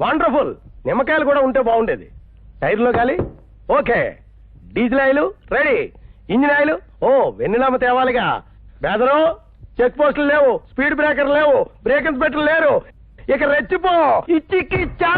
Wonderful. నిమ్మకాయలు కూడా ఉంటే బాగుండేది. టైర్లో గాలి okay. Diesel oil ready. Engine oil వెన్నెలమ్మ తేవాలిగా. బెదరు చెక్ పోస్టులు లేవు, స్పీడ్ బ్రేకర్ లేవు, బ్రేక్ ఇన్స్పెక్టర్ లేరు. ఇక రెచ్చిపో. ఇచ్చికిచ్చా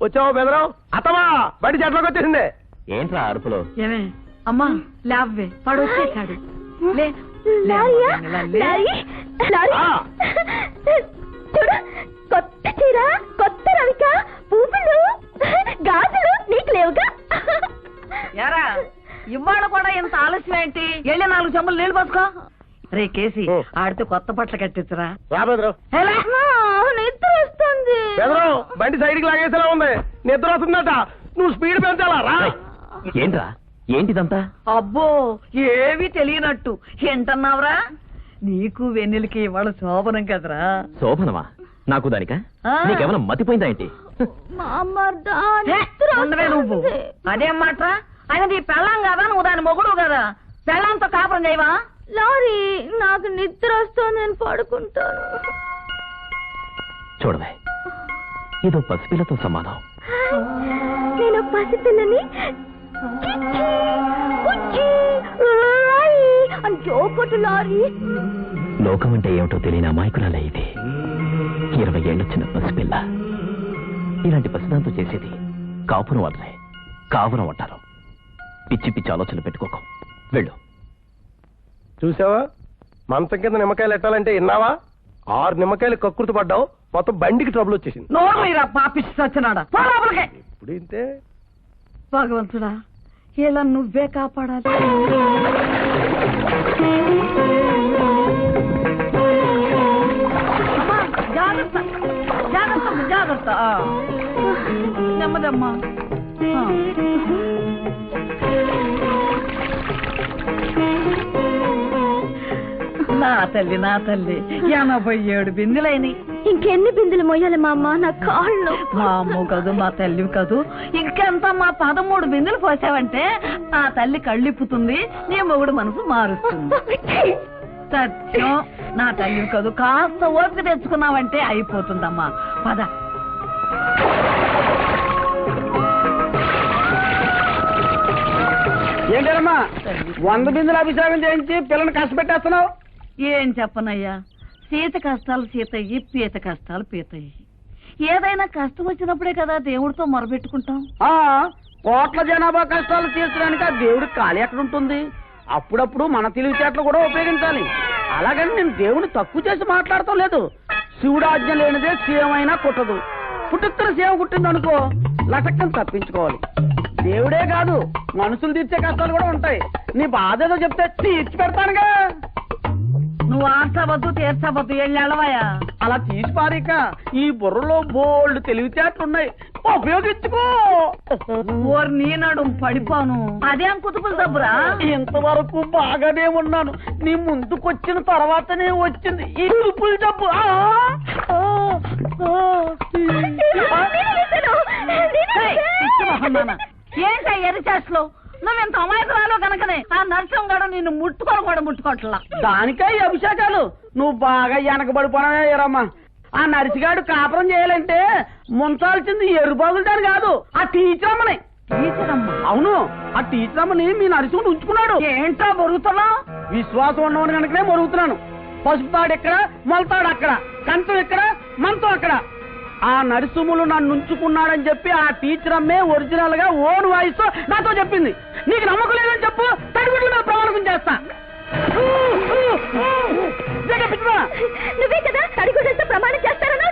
వచ్చావు బెదరం. అత్తమా బడి చెట్లోకి వచ్చేసింది. ఏంట్రా అరుపులో? ఏమే అమ్మా లేవే, వాడు వచ్చేసాడు. కొత్త చీర, కొత్త రవిక, పువ్వులు, గాజులు నీకు లేవుగా? యారా ఇవాళ కూడా ఇంత ఆలస్యం ఏంటి? వెళ్ళి 4 చెంబులు నీళ్ళు పోసుకో. రే కేసి ఆడితే కొత్త బట్టలు కట్టించరా. రా బెదరం. నిద్ర ఉంది. బెదరు బండి సైడ్కి లాగేసేలా ఉంది, నిద్ర వస్తుందట. నువ్వు స్పీడ్ పెంచాలా రా. ఏంట్రా ఏంటిదంతా? అబ్బో ఏవి తెలియనట్టు ఏంటన్నావురా? నీకు వెన్నెలకి ఇవాళ శోభనం కదరా. శోభనమా? నాకు దానికా? ఆ. నీకేమైనా మతిపోయిందా ఏంటి? ఉండవే నువ్వు. అదేం మాట? ఆయన నీ పెళ్ళాం కదా, నువ్వు దాని మొగుడు కదా. పెళ్ళంతో కాపురం చేయవా? లారీ నాకు నిద్ర వస్తుంది, నేను పడుకుంటాను. చూడవే, ఇదో పసిపిల్లతో సమానం. నేను పసిపిల్లని లారీ. లోకం అంటే ఏమిటో తెలియని అమాయకురాలే ఇది. 20 ఏళ్ళు చిన్న పసిపిల్ల. ఇలాంటి పసిదాంతో చేసేది కాపురం వల్లే, కాపురం అంటారు. పిచ్చి పిచ్చి ఆలోచనలు పెట్టుకోకు, వెళ్ళు. చూసావా, మంచం కింద నిమ్మకాయలు ఎట్టాలంటే విన్నావా? 6 నిమ్మకాయలు కక్కుర్తి పడ్డావు, మొత్తం బండికి ట్రబుల్ వచ్చేసింది. నోరు మీరా పాపిచ్చి సచ్చినాడా. పో లోపలికి. ఇప్పుడు ఇంతే. భగవంతుడా, ఇలా నువ్వే కాపాడాలి. అమ్మా, జాగ్రత్త జాగ్రత్త జాగ్రత్త. నెమ్మదమ్మా. నా తల్లి నా తల్లి, 87 బిందులైనవి. ఇంకెన్ని బిందులు మొయ్యాలి మా అమ్మ? నా కాళ్ళు. మా అమ్మ కదూ, మా తల్లి కదూ. ఇంకెంత మా 13 బిందులు పోసావంటే ఆ తల్లి కళ్ళిప్పుతుంది, నీ మొగుడు మనసు మారుస్తుంది. సత్యం, నా తల్లి కదూ. కాస్త ఓపిక తెచ్చుకున్నావంటే అయిపోతుందమ్మా. పద. ఏంటమ్మా 100 బిందులు అభిషేకం చేయించి పిల్లని కష్టపెట్టేస్తున్నావు? ఏం చెప్పనయ్యా, సీత కష్టాలు సీతయ్యి, పీత కష్టాలు పీతయ్యి. ఏదైనా కష్టం వచ్చినప్పుడే కదా దేవుడితో మొరబెట్టుకుంటాం. కోట్ల జనాభా కష్టాలు తీర్చడానికి ఆ దేవుడికి ఖాళీ ఎక్కడ ఉంటుంది? అప్పుడప్పుడు మన తెలివితేటలు కూడా ఉపయోగించాలి. అలాగని నేను దేవుడిని తక్కువ చేసి మాట్లాడటం లేదు. శివుడు ఆజ్ఞ లేనిదే సీమైనా కుట్టదు. పుట్టుకున్న సీమ కుట్టింది అనుకో, లటక్కని తప్పించుకోవాలి. దేవుడే కాదు, మనుషులు తీర్చే కష్టాలు కూడా ఉంటాయి. నీ బాధ ఏదో చెప్తే తీర్చి పెడతానుగా. నువ్వు ఆర్చవద్దు తీర్చవద్దు, వెళ్ళవయా. అలా తీసి పారిక ఈ బుర్రలో బోల్డ్ తెలివితేటలున్నాయి, ఉపయోగించుకో. ఓర్ నీ నడుం పడిపోను. అదేం కుతుకులు దబ్బురా. ఇంతవరకు బాగానే ఉన్నాను, నీ ముందుకొచ్చిన తర్వాతనే వచ్చింది ఈ కుతుకులు జబ్బు. ఏంటా ఎరిచేస్తలో? నువ్వెంత అమాయకురాలో కనుకనే ఆ నరసింహగాడు నిన్ను ముట్టుకోవట్లా. దానికే ఈ అభిషేకాలు. నువ్వు బాగా వెనకబడిపోయారమ్మా. ఆ నరిసిగాడు కాపురం చేయాలంటే ముంచాల్సింది ఎరుబాగులు కాదు, ఆ టీచర్ అమ్మని. అవును, ఆ టీచర్ అమ్మని మీ నరసింహుడు ఉంచుకున్నాడు. ఏంటో బొరుగుతున్నావు? విశ్వాసం ఉన్నవాడు కనుకనే మరుగుతున్నాను. పసుపుతాడు ఎక్కడ, మొలతాడు అక్కడ, కంచం ఎక్కడ, మంచం అక్కడ. ఆ నరసింహులు నన్ను ఉంచుకున్నాడని చెప్పి ఆ టీచర్ అమ్మే ఒరిజినల్ గా ఓన్ వాయిస్ నాతో చెప్పింది. నీకు నమ్మకం లేదని చెప్పు, తడిగుడ్ల మీద ప్రమాణం చేస్తా. నువ్వే కదా తడిగుడ్లతో ప్రమాణం చేస్తారన్నా?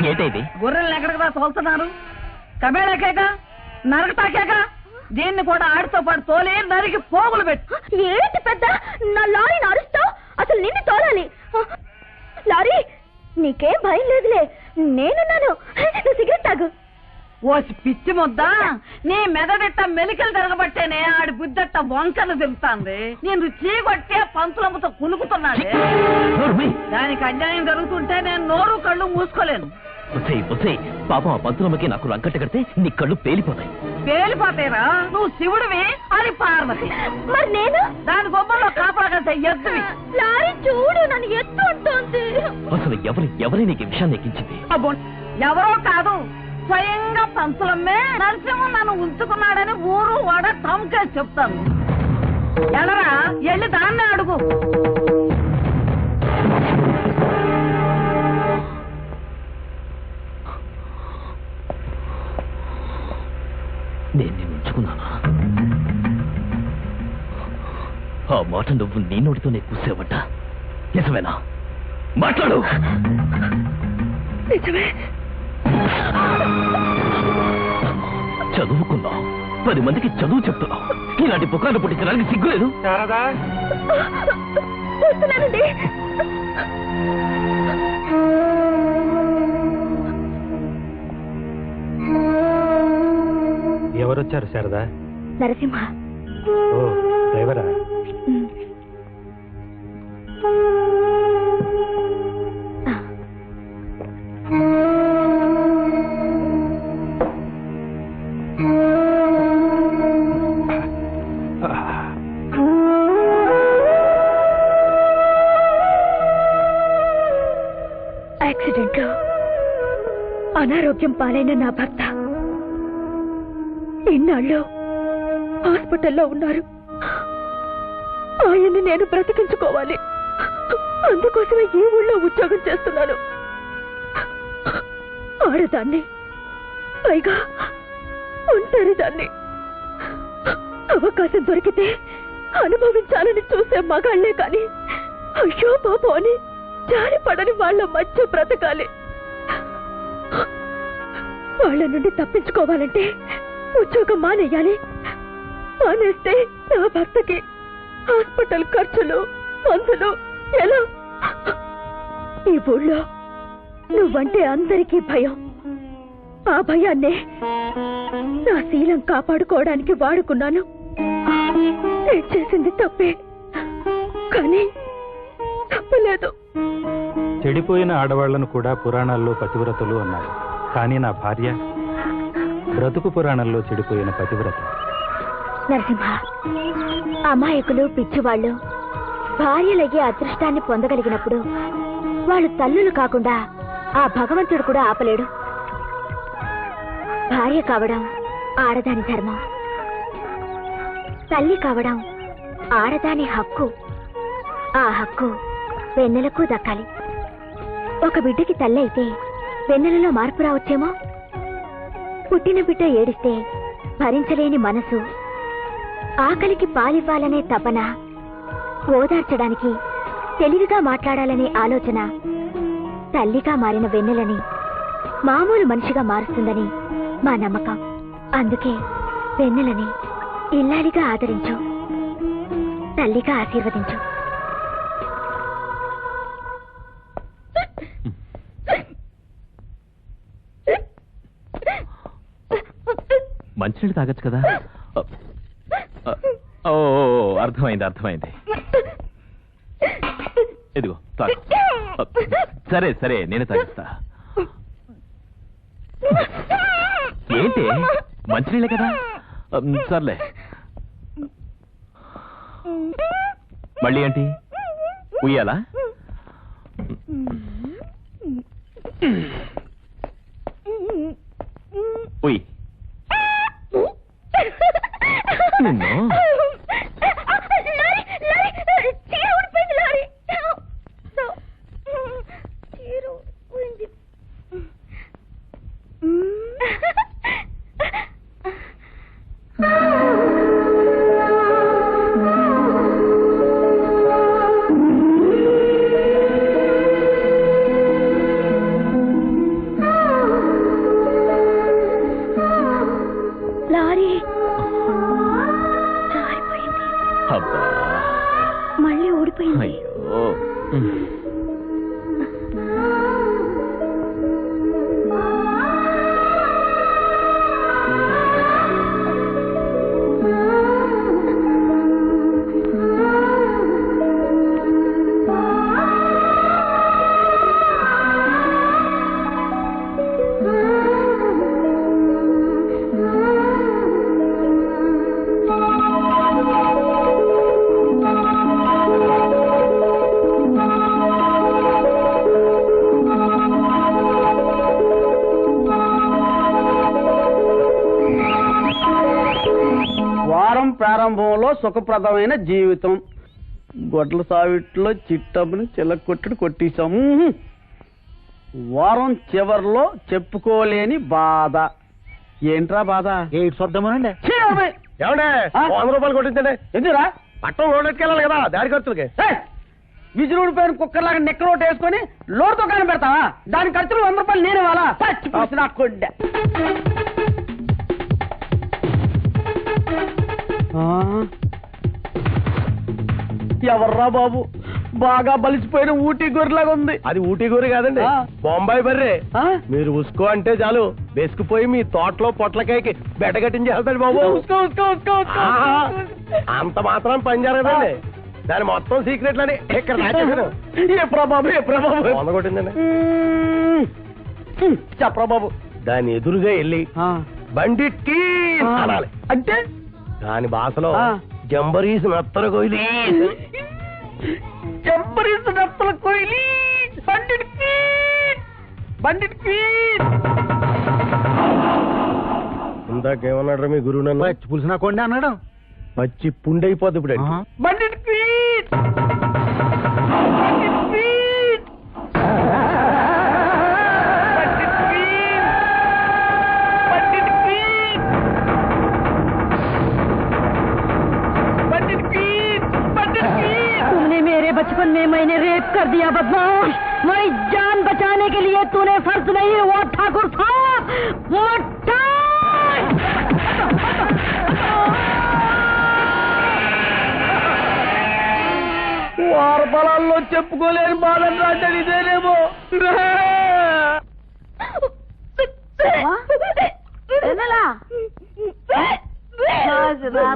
ఏంటైది? గొర్రెల్ని ఎక్కడికి తోలుతున్నారు? కబేళకేక నరకటాకేక దీన్ని కూడా ఆడితో పాటు తోలి నరికి పోగులు పెట్టు. ఏంటి పెద్ద నా లారీని అరుస్తావు? అసలు నిన్ను తోలాలి. లారీ, నీకేం భయం లేదులే, నేనున్నాను. నువ్వు సిగరెట్ తాగు. ఓసి పిచ్చి ముద్ద, నీ మెదడెట్ట మెలికలు తిరగబట్టేనే ఆడి బుద్ధట్ట వంకలు తిరుగుతాంది. నేను చీకొట్టే పంతులమ్మతో కులుకుతున్నాడే. దానికి అన్యాయం జరుగుతుంటే నేను నోరు కళ్ళు మూసుకోలేను. పాపం ఆ పంతులమ్మకి నాకు రంకట్ట కడితే నీ కళ్ళు పేలిపోతాయి. పేలిపోతాయిరా? నువ్వు శివుడివి, అది పార్వతి. మరి నేను దాని గొప్పలో కాపాడగంటే ఎద్దువి. లారీ చూడు, నన్ను ఎత్తు ఉంటుంది. అసలు ఎవరి నీకు విషయాన్ని ఎక్కించింది? ఎవరో కాదు, స్వయంగా పంతులమ్మే నరసింహం నన్ను ఉంచుకున్నాడని ఊరు వాడ టంకేసి చెప్తాను. ఎలరా, వెళ్ళి దాన్నే అడుగు. నేను ఉంచుకున్నానా? ఆ మాట నువ్వు నీ నోటితోనే కూసావట, నిజమేనా? మాట్లాడు. నిజమే. చదువుకున్నావు, 10 మందికి చదువు చెప్తున్నావు, ఇలాంటి పుకార్లు పుట్టించడానికి సిగ్గులేదు? వస్తున్నానండి. ఎవరొచ్చారు శారదా? నరసింహ. ఓ డ్రైవరా? యాక్సిడెంట్ లో అనారోగ్యం పాలైన నా భర్త ఇన్నాళ్ళు హాస్పిటల్లో ఉన్నారు. ఆయన్ని నేను బ్రతికించుకోవాలి. అందుకోసమే ఈ ఊళ్ళో ఉద్యోగం చేస్తున్నాను. ఆడదాన్ని, పైగా ఒంటరిదాన్ని. అవకాశం దొరికితే అనుభవించాలని చూసే మగాళ్లే కాని అయ్యో పాపం అని జారిపడని వాళ్ళ మధ్య బ్రతకాలి. వాళ్ళ నుండి తప్పించుకోవాలంటే ఉద్యోగం మానేయాలి. మానేస్తే నా భర్తకి హాస్పిటల్ ఖర్చులు, మందులు ఎలా? ఈ ఊళ్ళో నువ్వంటే అందరికీ భయం. ఆ భయాన్నే నా శీలం కాపాడుకోవడానికి వాడుకున్నాను. నేను చేసింది తప్పే, కానీ తప్పలేదు. చెడిపోయిన ఆడవాళ్లను కూడా పురాణాల్లో పతివ్రతలు అన్నారు. కానీ నా భార్య బ్రతుకు పురాణంలో చెడిపోయిన పతివ్రత. నరసింహ, అమాయకులు, పిచ్చివాళ్ళు భార్యలయ్యే అదృష్టాన్ని పొందగలిగినప్పుడు వాళ్ళు తల్లులు కాకుండా ఆ భగవంతుడు కూడా ఆపలేడు. భార్య కావడం ఆడదాని ధర్మం, తల్లి కావడం ఆడదాని హక్కు. ఆ హక్కు వెన్నెలకు దక్కాలి. ఒక బిడ్డకి తల్లి అయితే వెన్నెలలో మార్పు రావచ్చేమో. పుట్టిన బిడ్డ ఏడిస్తే భరించలేని మనసు, ఆకలికి పాలివ్వాలనే తపన, ఓదార్చడానికి తెలివిగా మాట్లాడాలనే ఆలోచన తల్లిగా మారిన వెన్నెలని మామూలు మనిషిగా మారుస్తుందని మా నమ్మకం. అందుకే వెన్నెలని ఇల్లాలిగా ఆదరించు, తల్లిగా ఆశీర్వదించు. మంచినీళ్ళు తాగొచ్చు కదా. ఓ అర్థమైంది అర్థమైంది. ఇదిగో తాగు. సరే సరే నేనే తాగిస్తా. ఏంటి మంచినీళ్ళే కదా, సర్లే. మళ్ళీ ఏంటి ఉయ్యాలా? ఉయ్ నిన్ను. లారీ జారిపోయింది. అబ్బా మళ్ళీ ఊడిపోయింది. అయ్యో. ప్రారంభంలో సుఖప్రదమైన జీవితం. గొడ్ల సావిట్లో చిట్టబ్బుని చిల్లకొట్టుడు కొట్టేశాము. వారం చివర్లో చెప్పుకోలేని బాధ. ఏంట్రా బాధ? చూద్దామనండి. ఏమండే 100 రూపాయలు కొట్టించండి. ఎందుకురా? పట్టణం రోడ్లెట్టుకెళ్ళాలి కదా, దారి ఖర్చులకి. విజులుడిపోయిన కుక్కర్లాగా నెక్క రోడ్ వేసుకొని లోటుతో కాని పెడతావా? దాని ఖర్చులు 100 రూపాయలు నేనే వాళ్ళ నా కొడ్డ. ఎవర్రా బాబు బాగా బలిసిపోయిన ఊటీ గొర్రెలాగా ఉంది. అది ఊటీ గోరి కాదండి, ఆ. బొంబాయి బర్రే. ఆ? మీరు ఉసుకో అంటే చాలు బెసుకుపోయి మీ తోటలో పొట్లకాయకి బెట్టగట్టించి వెళ్తాడు బాబు. ఉస్కో, ఉస్కో, ఉస్కో, ఉస్కో. ఆహా. అంత మాత్రం పని జరగదండి. దాని మొత్తం సీక్రెట్లని ఇక్కడ రాసేసాను. ఎప్పుడా బాబు, ఎప్పుడా బాబు? వంద కొట్టిందండి. చెప్పరా బాబు. దాని ఎదురుగా వెళ్ళి బండిట్కి అనాలి. అంటే దాని భాషలో ఆ. జంబరీస్ నత్తర కొయ్యి చెంపరీసు నత్తల కోయిలి బండికి బండికి. ఇందాకేమన్నాడు మీ గురువు నన్ను? పులిసిన కొండ అన్నాడు. పచ్చి పుండైపోద్ది ఇప్పుడు. బండికి तुमने मेरे बचपन में मैंने रेप कर दिया बदमाश। मैं जान बचाने के लिए तूने फर्ज नहीं हुआ ठाकुर साहब। వార పొలాల్లో చెప్పుకోలేని బాధను రాజాడు ఇదేనేమో.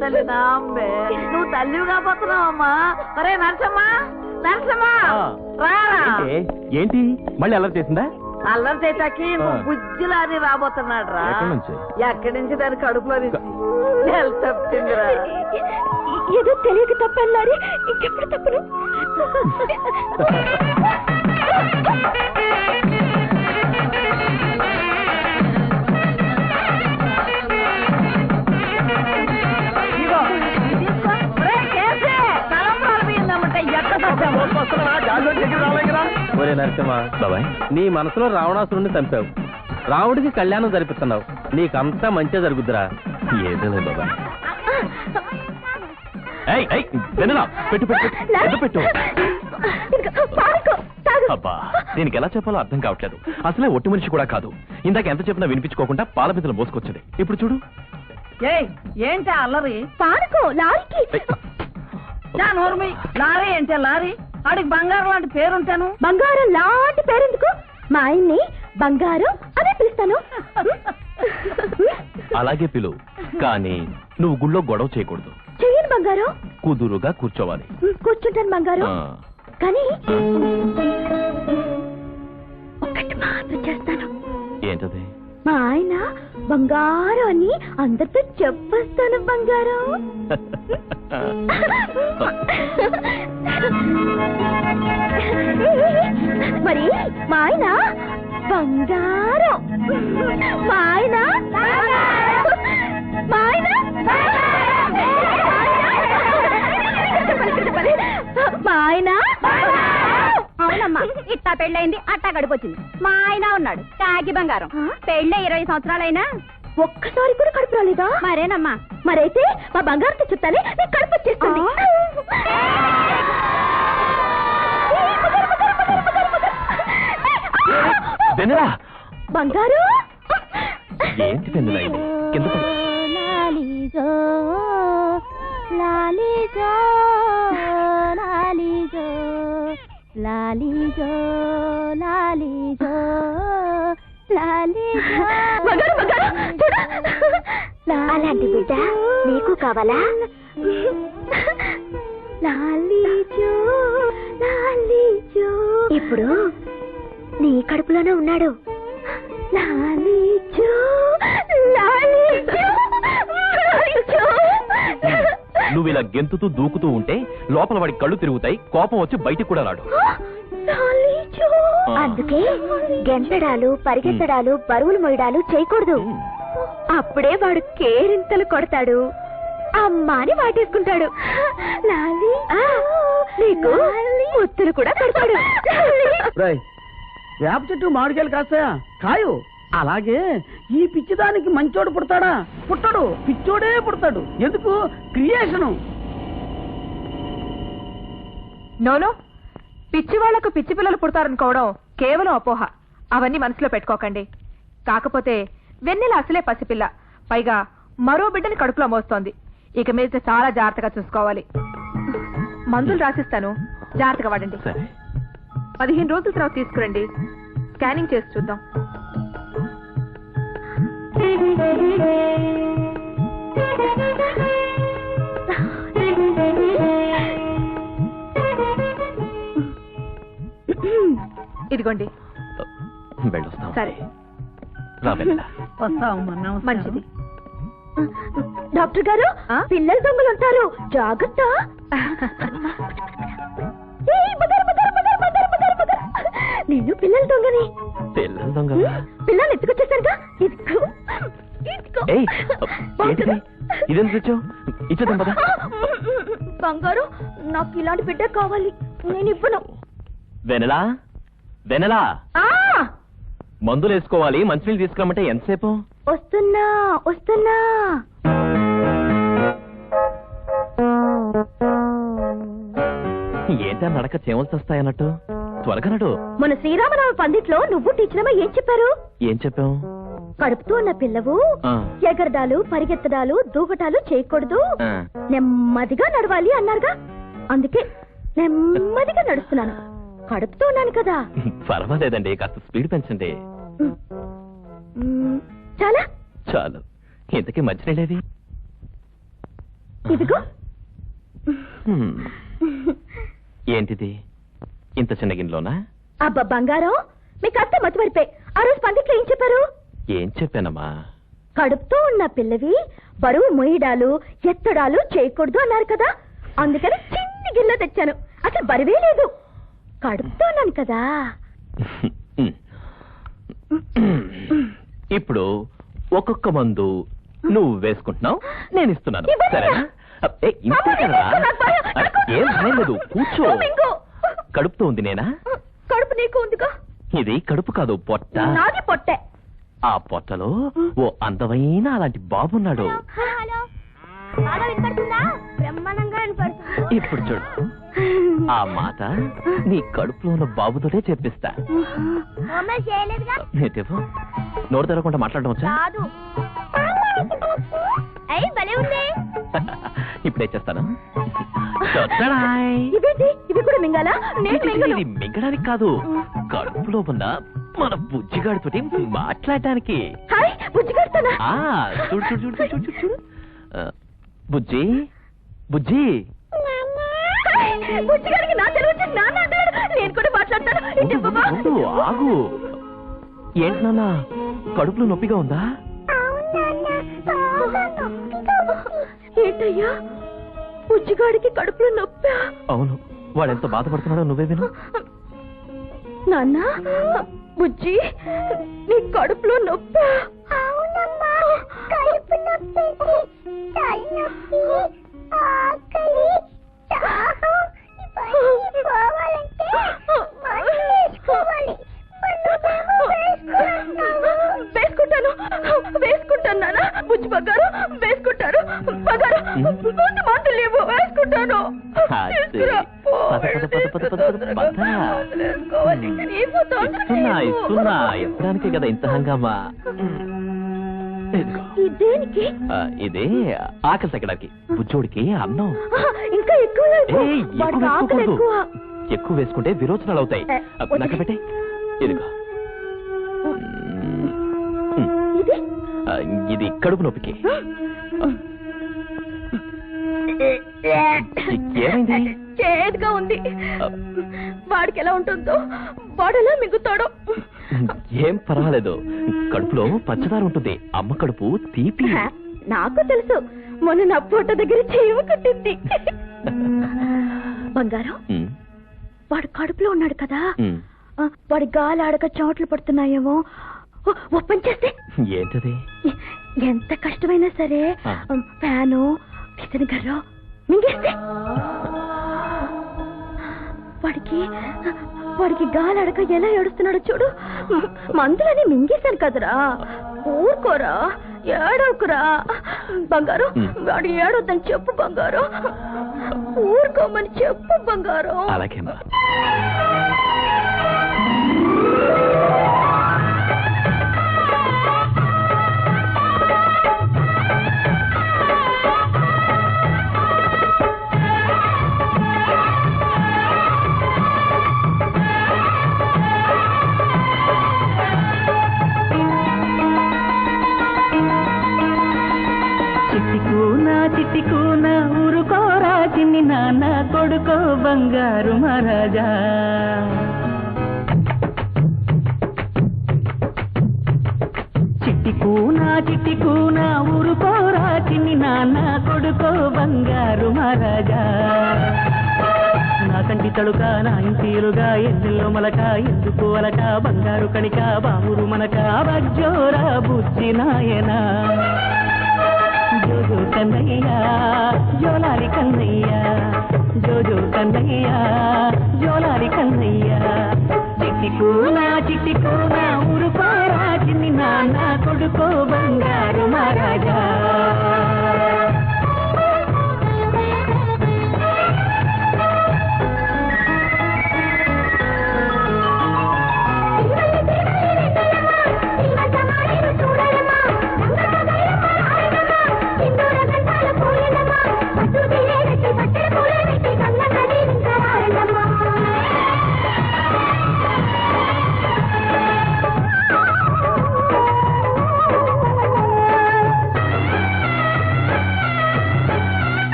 తల్లి నాంబే నువ్వు తల్లివి కాబోతున్నావమ్మా. ఒరే నరసమ్మా, నరసమ్మా రారా. ఏంటి మళ్ళీ అల్లరి చేసిందా? అల్లరి చేతాకి బుజ్జిలాని రాబోతున్నాడు రా. ఎక్కడి నుంచి దాని కడుపులో చెప్తుందిరా. ఏదో తెలియక తప్పన్నారే, ఇంకెప్పుడు తప్పను. ఒరే నరసింహ బాబాయ్, నీ మనసులో రావణాసురుణ్ణి చంపావు, రావుడికి కళ్యాణం జరిపిస్తున్నావు, నీకంతా మంచిగా జరుగుద్దురా. ఏదో బాబాయ్. పెట్టు పెట్టు. అబ్బా, దీనికి ఎలా చెప్పాలో అర్థం కావట్లేదు. అసలే ఒట్టి మనిషి కూడా కాదు. ఇందాక ఎంత చెప్పినా వినిపించుకోకుండా పాల బిందెలు మోసుకొచ్చింది. ఇప్పుడు చూడు. ఏంటి అల్లరి? పానుకో లారీకి. లారీ ఏంటే లారీ? ఆడికి బంగారం లాంటి పేరుంటాను. బంగారం లాంటి పేరెందుకు? మా ఆయన్ని బంగారం అనే పిలుస్తాను. అలాగే పిలువు, కానీ నువ్వు గుళ్ళో గొడవ చేయకూడదు. చెయ్యను బంగారం. కుదురుగా కూర్చోవాలి. కూర్చుంటాను బంగారం. ఆ. కానీ ఒక్కటి మాత్రం చేస్తాను. ఏంటది? మా ఆయన బంగారం అని అందరితో చెప్పేస్తాను బంగారం. మరి మా ఆయన బంగారం, మా ఆయన మా ఆయన మా ఆయన. అవునమ్మా, ఇట్టా పెళ్ళయింది అట్టా గడిపొచ్చింది. మా ఆయన ఉన్నాడు కాకి బంగారం. పెళ్ళై 20 సంవత్సరాలైనా ఒక్కసారి కూడా కడుపు రాలేదా? మరేనమ్మా. మరైతే మా బంగారంతో చెప్తానే నీకు కడుపు వచ్చేస్తుంది. బంగారు ఏంటి పెందులా ఇది? కింద పడు. లాలీజో లాలీజో లాలీజో లాలీజో లాలీజో లాలీజో. బంగారు బంగారు చూడు. అలాంటి బిడ్డ నీకు కావాలా? లాలీజో లాలీజో. ఇప్పుడు నీ కడుపులోనే ఉన్నాడు. లాలీజో లాలీజో లాలీజో. నువ్వు ఇలా గెంతుతూ దూకుతూ ఉంటే లోపల వాడి కళ్ళు తిరుగుతాయి, కోపం వచ్చి బయటికి కూడా రాడు. అందుకే గెంతడాలు పరిగెత్తడాలు బరువులు మొయ్యడాలు చేయకూడదు. అప్పుడే వాడు కేరింతలు కొడతాడు, అమ్మాని వాటేసుకుంటాడు. లాలి నీకు ముత్తులు కూడా పెడతాడు. వేప చెట్టు మామిడికాయలు కాస్తాయా? కాయు. అలాగే ఈ పిచ్చిదానికి మంచోడు పుడతాడా? పుట్టడు, పిచ్చోడే పుడతాడు. ఎందుకు? క్రియేషను. నోనో, పిచ్చి వాళ్లకు పిచ్చి పిల్లలు పుడతారనుకోవడం కేవలం అపోహ. అవన్నీ మనసులో పెట్టుకోకండి. కాకపోతే వెన్నెల అసలే పసిపిల్ల, పైగా మరో బిడ్డని కడుపులో మోస్తోంది. ఇక మీద చాలా జాగ్రత్తగా చూసుకోవాలి. మందులు రాసిస్తాను, జాగ్రత్తగా వాడండి. సరే 15 రోజుల తర్వాత తీసుకురండి, స్కానింగ్ చేసి చూద్దాం. ఇదిగోండి. వెళ్ళొస్తాం. సరే రా వెన్నెల. వస్తామమ్మా. మంచిది. డాక్టర్ గారు పిల్లల దొంగలు ఉంటారు, జాగ్రత్త. ఏయ్, bugger, bugger, bugger, bugger, bugger, bugger. నేను పిల్లల దొంగని. పిల్లల దొంగ. పిల్లల్ని ఎత్తుకొచ్చేసానుగా. ఇదిగో, ఇదిగో. ఏయ్, ఏంటిది? ఇదేం తెచ్చావు? ఇచ్చేద్దాం పద. బంగారు, నాకు ఇలాంటి బిడ్డ కావాలి, నేను ఇవ్వను. వెనలా వెనలా, ఆ, మందులు వేసుకోవాలి, మంచినీళ్ళు తీసుకురమ్మంటే ఎంతసేపు? వస్తున్నా వస్తున్నా. ఏంటా నడక చేమలు వస్తాయన్నట్టు? త్వరగా నడు. మన శ్రీరామనవమి పందిట్లో నువ్వు టీచరమ్మ ఏం చెప్పారు? ఏం చెప్పావు? కడుపుతూ ఉన్న పిల్లవు ఆ. ఎగరడాలు, పరిగెత్తడాలు, దూకటాలు చేయకూడదు, ఆ. నెమ్మదిగా నడవాలి అన్నారుగా. అందుకే నెమ్మదిగా నడుస్తున్నాను. కడుపుతూ ఉన్నాను కదా. పర్వాలేదండి, కాస్త స్పీడ్ పెంచండి. చాలా చాలు. ఇంతకీ మంచినీళ్ళేవి? ఇదిగో. హ్మ్. ఏంటిది ఇంత చిన్న గిన్నెలోనా? అబ్బా బంగారం, మీకు అంత మతిమరిపోయి. ఆ రోజు పందిట్లో ఏం చెప్పారు? ఏం చెప్పానమ్మా? కడుపుతో ఉన్న పిల్లవి బరువు మొయ్యడాలు, ఎత్తడాలు చేయకూడదు అన్నారు కదా. అందుకని చిన్ని గిన్నె తెచ్చాను. అసలు బరువే లేదు, కడుపుతో ఉన్నాను కదా. ఇప్పుడు ఒక్కొక్క మందు నువ్వు వేసుకుంటున్నావు, నేను ఇస్తున్నాను. సరేనా? ఇంతే కదా. ఏం భయం లేదు, కూర్చో. కడుపుతో ఉంది నేనా? కడుపు నీకు ఉందిగా. ఇది కడుపు కాదు, పొట్ట. నాది పొట్టే. ఆ పొట్టలో ఓ అందమైన అలాంటి బాబున్నాడు. ఇప్పుడు చూడు, ఆ మాట నీ కడుపులో ఉన్న బాబుతోటే చెప్పిస్తా. నోరు తెరవకుండా మాట్లాడడం వచ్చా? ఇప్పుడే చేస్తాను. ఇవి కూడా మింగాలా? ఇది మింగడానికి కాదు, కడుపులో ఉన్న మన బుజ్జిగాడితోటి మాట్లాడటానికి. బుజ్జిగాడుతానా? చూడు చూడు చూడు చూడు చూడు చూడు. బుజ్జి బుజ్జి. బుజ్జిగాడికి నా తెలుగు వచ్చి నాన్న అంటాడు. నేను కూడా మాట్లాడతాను. ఆగు. ఏంటి నాన్న, కడుపులో నొప్పిగా ఉందా? ఏంటయ్యా, బుజ్జిగాడికి కడుపులో నొప్పి? అవును, వాడెంత బాధపడుతున్నాడో నువ్వే విను. నాన్న, బుజ్జి నీ కడుపులో నొప్పి? అవునమ్మా, కడుపు నొప్పి, తలనొప్పి, ఆకలి, దాహం. పోవాలంటే మందు వేసుకోవాలి. వేసుకుంటాను వేసుకుంటాను నాన్న. బుజ్జి బంగారు వేసుకుంటారు. బంగారు, ముందు మందులు లేవు, వేసుకుంటాను. ఇస్తున్నా ఇప్పడానికి కదా ఇంత హంగామా. దేనికి? ఇదే ఆకలి తగ్గడానికి. బుజ్జోడికి అన్నం ఇంకా ఎక్కువ ఎక్కువ వేసుకుంటే విరోచనాలు అవుతాయి. నాకు పెట్టే. ఇదిగో, ఇది కడుపు నొప్పికి. ఏమైంది? చేదుగా ఉంది. వాడికి ఎలా ఉంటుందో, వాడు ఎలా మిగుతాడో. ఏం పర్వాలేదు, కడుపులో పచ్చదారు ఉంటుంది. అమ్మ కడుపు తీపి. నాకు తెలుసు, మొన్న నా పూట దగ్గర చెవి కట్టింది. బంగారం, వాడు కడుపులో ఉన్నాడు కదా, వాడి గాలి ఆడక చోట్లు పడుతున్నాయేమో. ఓపెన్ చేస్తే ఏంటది? ఎంత కష్టమైనా సరే ఫ్యాను పిసని గర్రో మింగేస్తే వాడికి గాలి ఆడక ఎలా ఏడుస్తున్నాడో చూడు. మందులని మింగేశాను కదరా, ఊరుకోరా, ఏడవకురా. బంగారు, వాడు ఏడొద్దని చెప్పు బంగారు, ఊరుకోమని చెప్పు బంగారు. అలాగే. బంగారు మహారాజా. చిట్టి కూనా ఊరుకోరా చిన్ని నాన్న కొడుకో బంగారు మహారాజా. నా కంటి తడుక నా ఇంటిలుగా ఎన్నెల్లో మలక ఎందుకు అలక బంగారు కణిక బామురు మనక బజ్జోరా బుజ్జి నాయనా. జోజో కన్నయ్యా జోలాలి కన్నయ్యా, జోజో కన్నయ్యా జోలాలి కన్నయ్యా. చిట్టి కూనా ఊరుకోరా చిన్ని నాన్న కొడుకో బంగారు మహారాజా.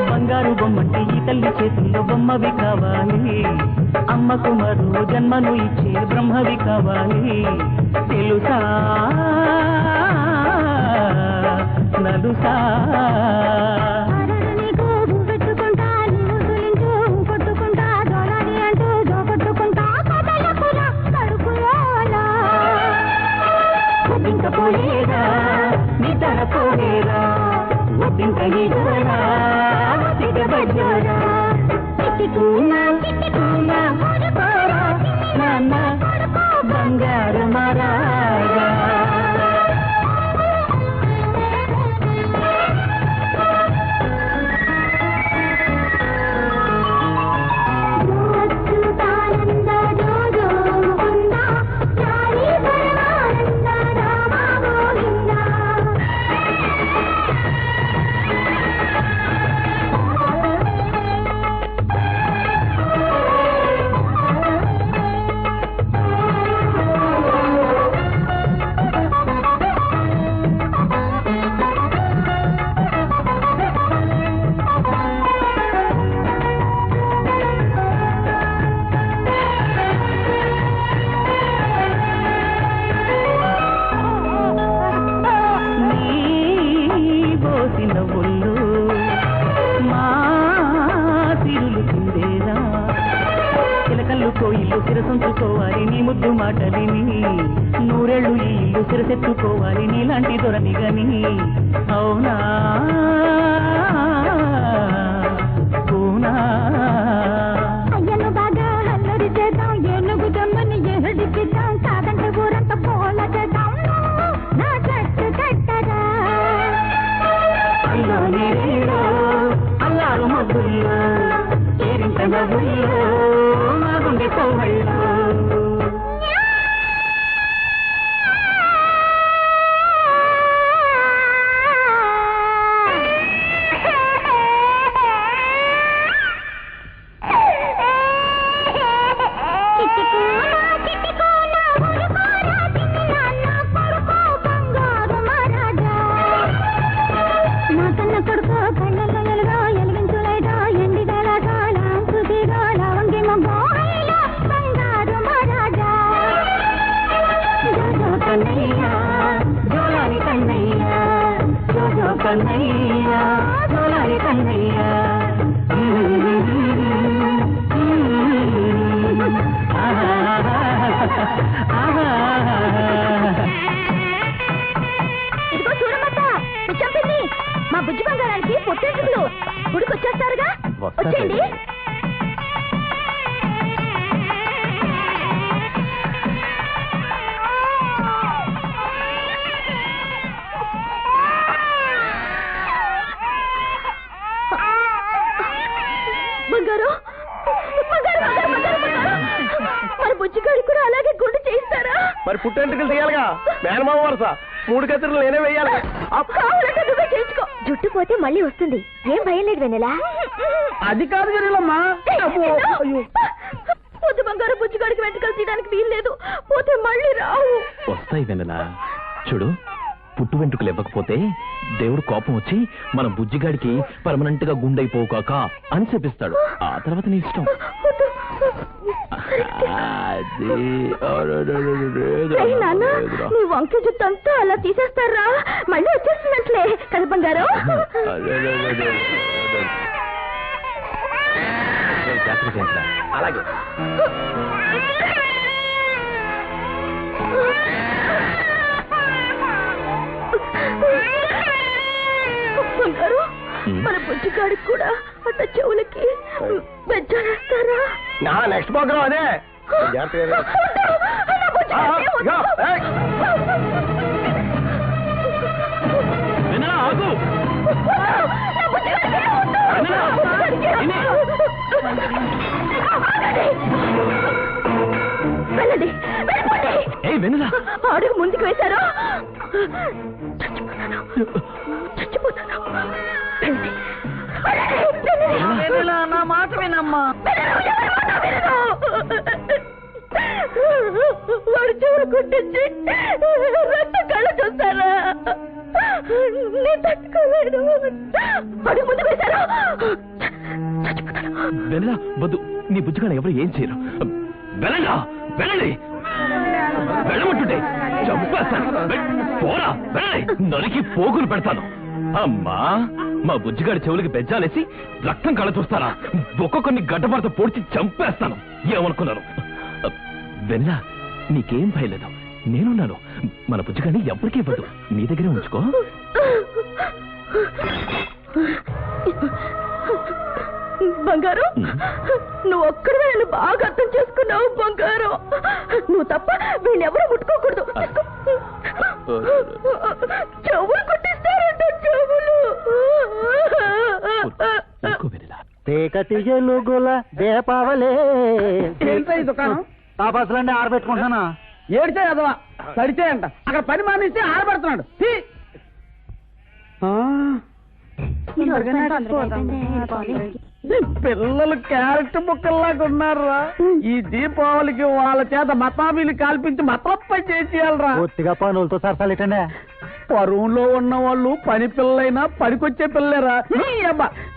బంగారు బొమ్మంటే ఈ తల్లి చేతుల్లో బొమ్మవి కావాలి, అమ్మకు మరో జన్మను ఇచ్చే బ్రహ్మవి కావాలి. తెలుసా నలుసా పోయేరా నిద్ర పోయేరా ఒడ్డింక ఈగురా ఒడ్డిక బజ్జోరా. చిట్టి కూనా ఊరుకోరా నాన్న బంగారు మహారాజా. నవ్వుల్లో మా సిరులు చిందేరా, చిలకల్లు కోయిల్లు శిరసొంచుకోవాలి నీ ముద్దు మాటలిని, నూరేళ్లు ఈ ఇల్లు శిరసెత్తుకోవాలి నీలాంటి దొరని గని. అవునా పూనా అయ్యను బాగా అల్లరి చేద్దాం, ఏనుగు దమ్మని ఎహడికిద్దాం, కాదంటే ఊరంతా పోల చేద్దాం నా చెట్టు కట్టరా. అల్లారు మబ్బుల్లో ఏరింత నవ్వుల్లో మా గుండె కోవల్లో. కన్నయ్యా జోలాలి కన్నయ్యా. ఇదిగో చూడమత్త పిచ్చంపింది, మా బుజ్జి బంగారానికి పొట్టేళ్ళు గుడికి వచ్చేస్తారుగా, వచ్చేయండి. మరి బుజ్జిగాడి కూడా అలాగే గుండు చేయిస్తారా? మరి పుట్టెంటుకలు తీయాలిగా, మేనమామ వరుస 3 కత్తిరలు నేనే వెయ్యాలి. కావాలంటే నువ్వే చేయించుకో. జుట్టు పోతే మళ్ళీ వస్తుంది, ఏం భయం లేదు వెన్నెలా. అది కాదు గరిలమ్మా. పొద్దు బంగారు బుజ్జిగాడికి వెంటకలు తీయడానికి వీలు లేదు, పోతే మళ్ళీ రావు. వస్తాయి వెన్నెలా. చూడు, పుట్టు వెంట్రుకలు ఇవ్వకపోతే దేవుడు కోపం వచ్చి మన బుజ్జిగాడికి పర్మనెంట్ గా గుండైపోకాక అని చెప్పిస్తాడు. ఆ తర్వాత నీ ఇష్టం. నాన్న, నీ వంక జుట్టు అంతా అలా తీసేస్తారా? మళ్ళీ వచ్చేస్తున్నట్లే కదా బంగారు. అలాగే బంగారు, మన బుజ్జిగాడికి కూడా అట్ట చెవులకి బెజ్జారేస్తారా? నా నెక్స్ట్ ప్రోగ్రామ్ అదే. వెళ్ళండి, అడుగు ముందుకు వేశారు. నా మాట వినమ్మా. వాడు చెవులు కుట్టించి రక్త కళ్ళ చూస్తారా? నేను తట్టుకోలేడు. అడుగు ముందు వేశారు. వెనలా వద్దు, నీ బుజ్జిగాడు ఎవరు ఏం చేయరు. వెళ్ళండి, వెళ్ళండి, వెళ్ళమంటుంటే చంపేస్తాను. పోరా, వెళ్ళండి, నరికి పోగులు పెడతాను. అమ్మా, మా బుజ్జిగాడి చెవులకి బెజ్జాలేసి రక్తం కళ్ళ చూస్తారా? ఒక్కొక్కరిని గడ్డపారతో పొడిచి చంపేస్తాను. ఏమనుకున్నాను? వెన్నెలా, నీకేం భయలేదు, నేనున్నాను. మన బుజ్జిగాడిని ఎవరికీ ఇవ్వదు, నీ దగ్గరే ఉంచుకో. బంగారు, నువ్వు ఒక్కడివే నన్ను బాగా అర్థం చేసుకున్నావు బంగారు. నువ్వు తప్ప వీళ్ళెవరూ ముట్టుకోకూడదు. చెవులు కుట్టిస్తారంట, చెవులు. తీయలుగుల దీపావళే. ఏంటో ఈ దుకాణం? తాపాసులన్నీ ఆరబెట్టుకుంటున్నానా? ఏడితే అదవా సరిచేయంట. అక్కడ పని మానేసి ఆరబెడుతున్నాడు. పిల్లలు క్యారెట్ ముక్కల్లాగా ఉన్నారా? ఈ దీపావళికి వాళ్ళ చేత మతాబీలు కాల్పించి మతలపై చేసేయాలరా. పూర్తిగా పనులతో సరసాలేటండి. పరువులో ఉన్న వాళ్ళు పని పిల్లలైనా పనికొచ్చే పిల్లలేరా?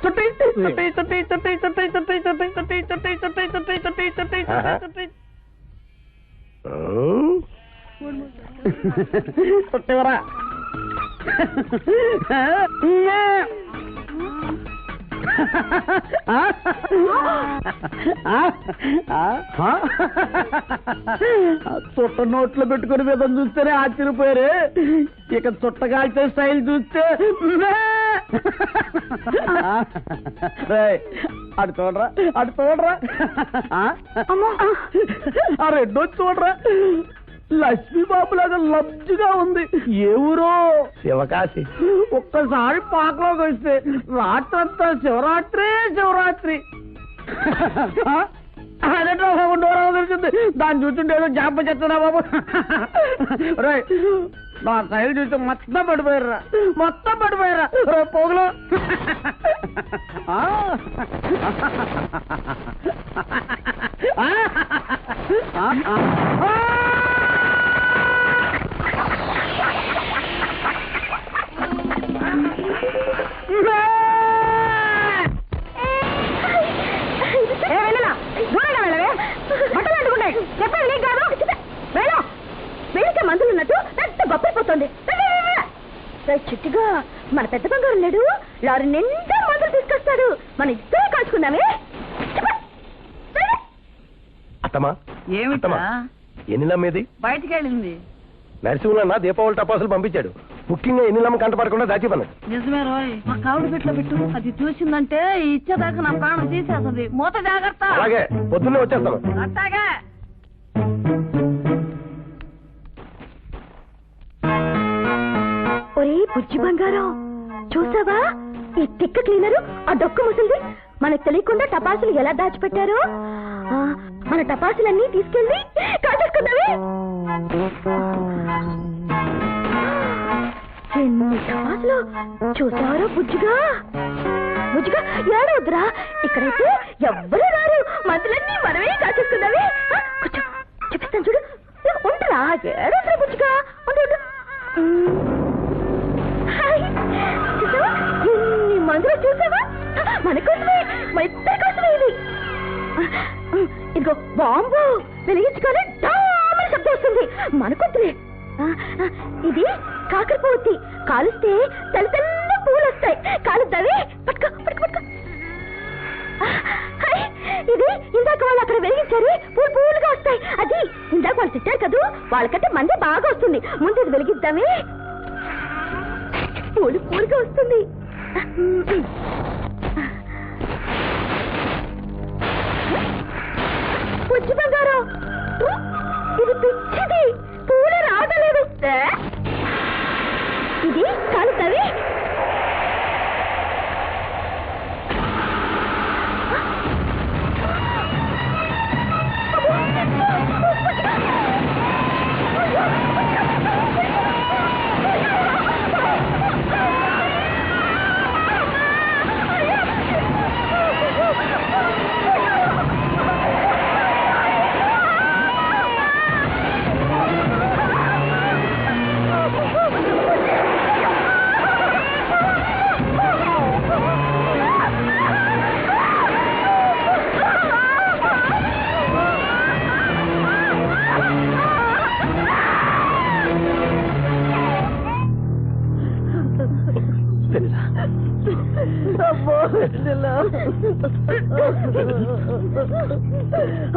చుట్టి చుట్టి చుట్టి చుట్టి చుట్టి చుట్టి చుట్టి చుట్టి చుట్టి చుట్టి చుట్టి చుట్టి చుట్టి చుట్టి చుట్టివరా. చుట్ట నోట్లో పెట్టుకుని విధం చూస్తేనే ఆశ్చర్యపోయారు. ఇక చుట్టగాల్చే స్టైల్ చూస్తే అటు చూడరా, అటు చూడరా, ఆ రెండో చూడరా. లక్ష్మీబాబు లాగా లబ్జుగా ఉంది. ఏ ఊరో? శివకాశి. ఒక్కసారి పాకలోకి వస్తే రాత్రంతా శివరాత్రి శివరాత్రి. అదేంటో తెలిసింది. దాన్ని చూస్తుంటే ఏదో జాప చెప్తున్నా బాబు. రే, నా శైలి చూస్తే మొత్తం పడిపోయారా, మొత్తం పడిపోయారా. రే పోగులు. మందులున్నట్టు పెద్ద బొప్పైపోతుంది. చిట్టిగా మన పెద్ద బంగారు లేడు, లారీ నిండా మందులు తీసుకొస్తాడు. మన ఇద్దరే కాల్చుకుందామే. అత్తమా, ఏమిటా? ఎన్నిలమ్మేది? బయటికి వెళ్ళింది. నరసింహన్న దీపావళి టపాసులు పంపించాడు. ముఖ్యంగా ఎన్నిలమ్మ కంటపడకుండా దాచిపన్నది. నిజమే రోయ్, మా కావుడు పెట్లో పెట్టు. అది చూసిందంటే ఇచ్చేదాకా నా ప్రాణం తీసేస్తుంది. మూత జాగ్రత్త. అలాగే, పొద్దున్నే వచ్చేస్తాను. అట్టాగా. ఒరే బుజ్జి బంగారం, చూసావా ఈ తిక్క క్లీనరు ఆ డొక్కు ముసలిది మనకు తెలియకుండా టపాసులు ఎలా దాచిపెట్టారో? మన టపాసులన్నీ తీసుకెళ్ళి కాల్చేసుకుందామే. ఎన్ని తమాసులు చూసారో బుజ్జిగా బుజ్జిగా ఏడవద్దురా, ఇక్కడైతే ఎవ్వరూ రారు, మందులన్నీ మనమే కాచేసుకుందామే. కొంచెం చూపిస్తాను చూడు, ఉండరా, ఏడవద్దురా బుజ్జిగా, ఉండు. చూసావా ఎన్ని మందులు చూసావా, మన కోసమే, మన ఇద్దరి కోసమే ఇది. ఇదిగో బాంబు వెలిగించుకొని డామని శబ్దం వస్తుంది, మనకొద్దులే. ఇది కాకరపూర్తి, కాలుస్తే తెల్ల తెల్ల పూలు వస్తాయి, కాలుద్దావి, పట్టుకో పట్టుకో పట్టుకో. ఇది ఇందాక వాళ్ళు అక్కడ వెలిగించారు, పూలు పూలుగా వస్తాయి. అది ఇందాక వాళ్ళు తిట్టారు కదూ, వాళ్ళకంటే మంది బాగా వస్తుంది. ముందు ఇది వెలిగిద్దామే, పూలు పూలుగా వస్తుంది. పుచ్చి బంగారం, ఇది పిచ్చిది, పూలు రాగలేదు. ఇది కాలుతావి,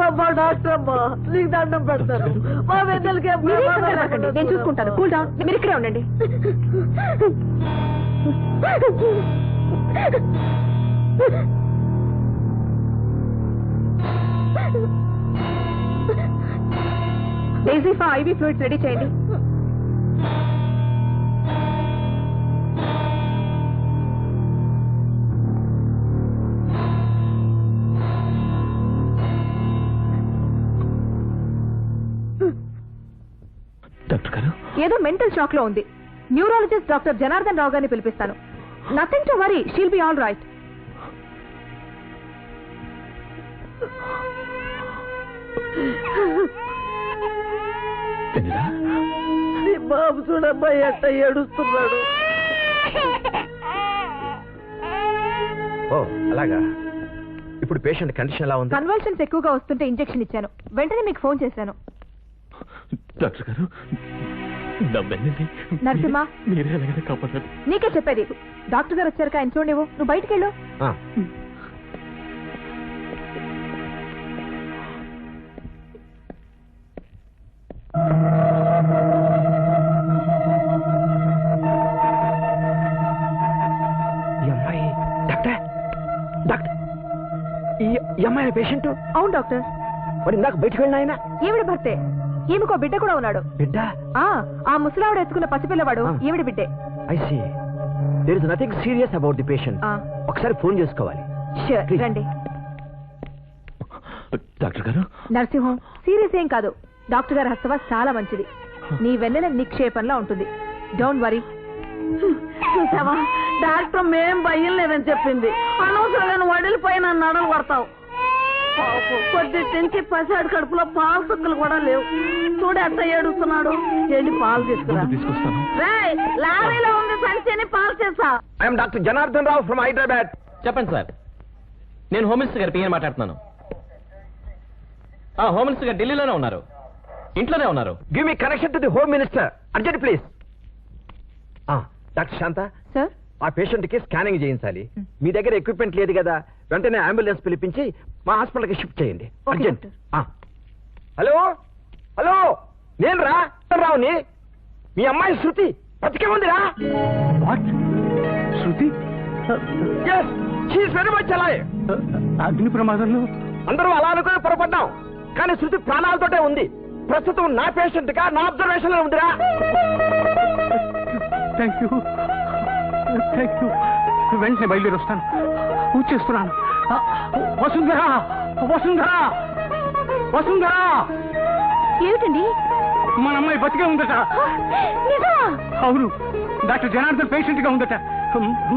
అమ్మా డాక్టర్ అమ్మా, నీకు దండం పెడతాను, మా వెన్నెలకి నేను చూసుకుంటాను. కూల్ డౌన్, మీరు ఇక్కడే ఉండండి. డేజీఫా ఐవీ ఫ్లూయిడ్స్ రెడీ చేయండి. డాక్టర్ గారు, ఏదో మెంటల్ షాక్ లో ఉంది. న్యూరాలజిస్ట్ డాక్టర్ జనార్దన్ రావు గారిని పిలిపిస్తాను. Nothing to worry, she'll be all right. నీ బాబు చూడమ్మా ఎట్ట ఏడుస్తున్నాడు. ఓ అలాగా, ఇప్పుడు పేషెంట్ కండిషన్ ఎలా ఉంది? కన్వల్షన్స్ ఎక్కువగా వస్తుంటే ఇంజెక్షన్ ఇచ్చాను, వెంటనే మీకు ఫోన్ చేశాను. డాక్టర్ గారు, నరసింహ, మీరే ఎలాగైనా కాపాడారు. నీకే చెప్పేది. డాక్టర్ గారు వచ్చారు, ఆయన చూడనివ్వు, నువ్వు బయటికి వెళ్ళు. ఈ అమ్మాయి పేషెంట్? అవును డాక్టర్. మరి ఇందాక బయటకు వెళ్ళిన ఆయన ఈవిడ భర్తే. ఈమెకో బిడ్డ కూడా ఉన్నాడు. బిడ్డ? ఆ ముసలావిడ ఎత్తుకున్న పసిపిల్లవాడు ఈవిడ బిడ్డే. I see. There is nothing serious about the patient. ఒకసారి ఫోన్ చేసుకోవాలి. రండి. డాక్టర్ గారు, నరసింహం, సీరియస్ ఏం కాదు. డాక్టర్ గారి హస్తవా చాలా మంచిది. నీ వెన్నెల నిక్షేపంలా ఉంటుంది. Don't worry. చూసావా, డాక్టర్ మేం భయం లేదని చెప్పింది. అనవసరంగా నువ్వు వడిలిపోయి నన్ను నడలు పడతావు. కొద్ది నుంచి పసివాడి కడుపులో పాలు సుక్కలు కూడా లేవు. చూడు ఎంత ఏడుస్తున్నాడు. వెళ్ళి పాలు తీసుకురా. లారీలో ఉంది సంచిని పాలు చేసా. I'm doctor Janardhan Rao from Hyderabad. చెప్పండి సార్, నేను హోమ్ మినిస్టర్ గారి పిఎన్ మాట్లాడుతున్నాను. హోమ్ మినిస్టర్ గారు ఢిల్లీలోనే ఉన్నారు, ఇంట్లోనే ఉన్నారు. Give me connection to the home minister urgent please. Doctor Shanta, sir, ఆ పేషెంట్ కి స్కానింగ్ చేయించాలి. మీ దగ్గర ఎక్విప్మెంట్ లేదు కదా, వెంటనే అంబులెన్స్ పిలిపించి మా హాస్పిటల్ కి షిఫ్ట్ చేయండి. అర్జెంట్. హలో హలో, నేను రావుని. మీ అమ్మాయి శృతి బతికే ఉందిరా. శృతి వెరీ మచ్ అలాయ్. అగ్ని ప్రమాదంలో అందరూ అలా అనుకుని పొరపడ్డాం, కానీ శృతి ప్రాణాలతోటే ఉంది. ప్రస్తుతం నా పేషెంట్ గా నా అబ్జర్వేషన్ లో ఉందిరా. Thank you. వెంటనే బయలుదేరి వస్తాను. పూజ చేస్తున్నాను. వసుంధరా, వసుంధరా, వసుంధరా. ఏమిటండి? మన అమ్మాయి బతికే ఉందట. అవును, డాక్టర్ జనార్దన్ పేషెంట్ గా ఉందట.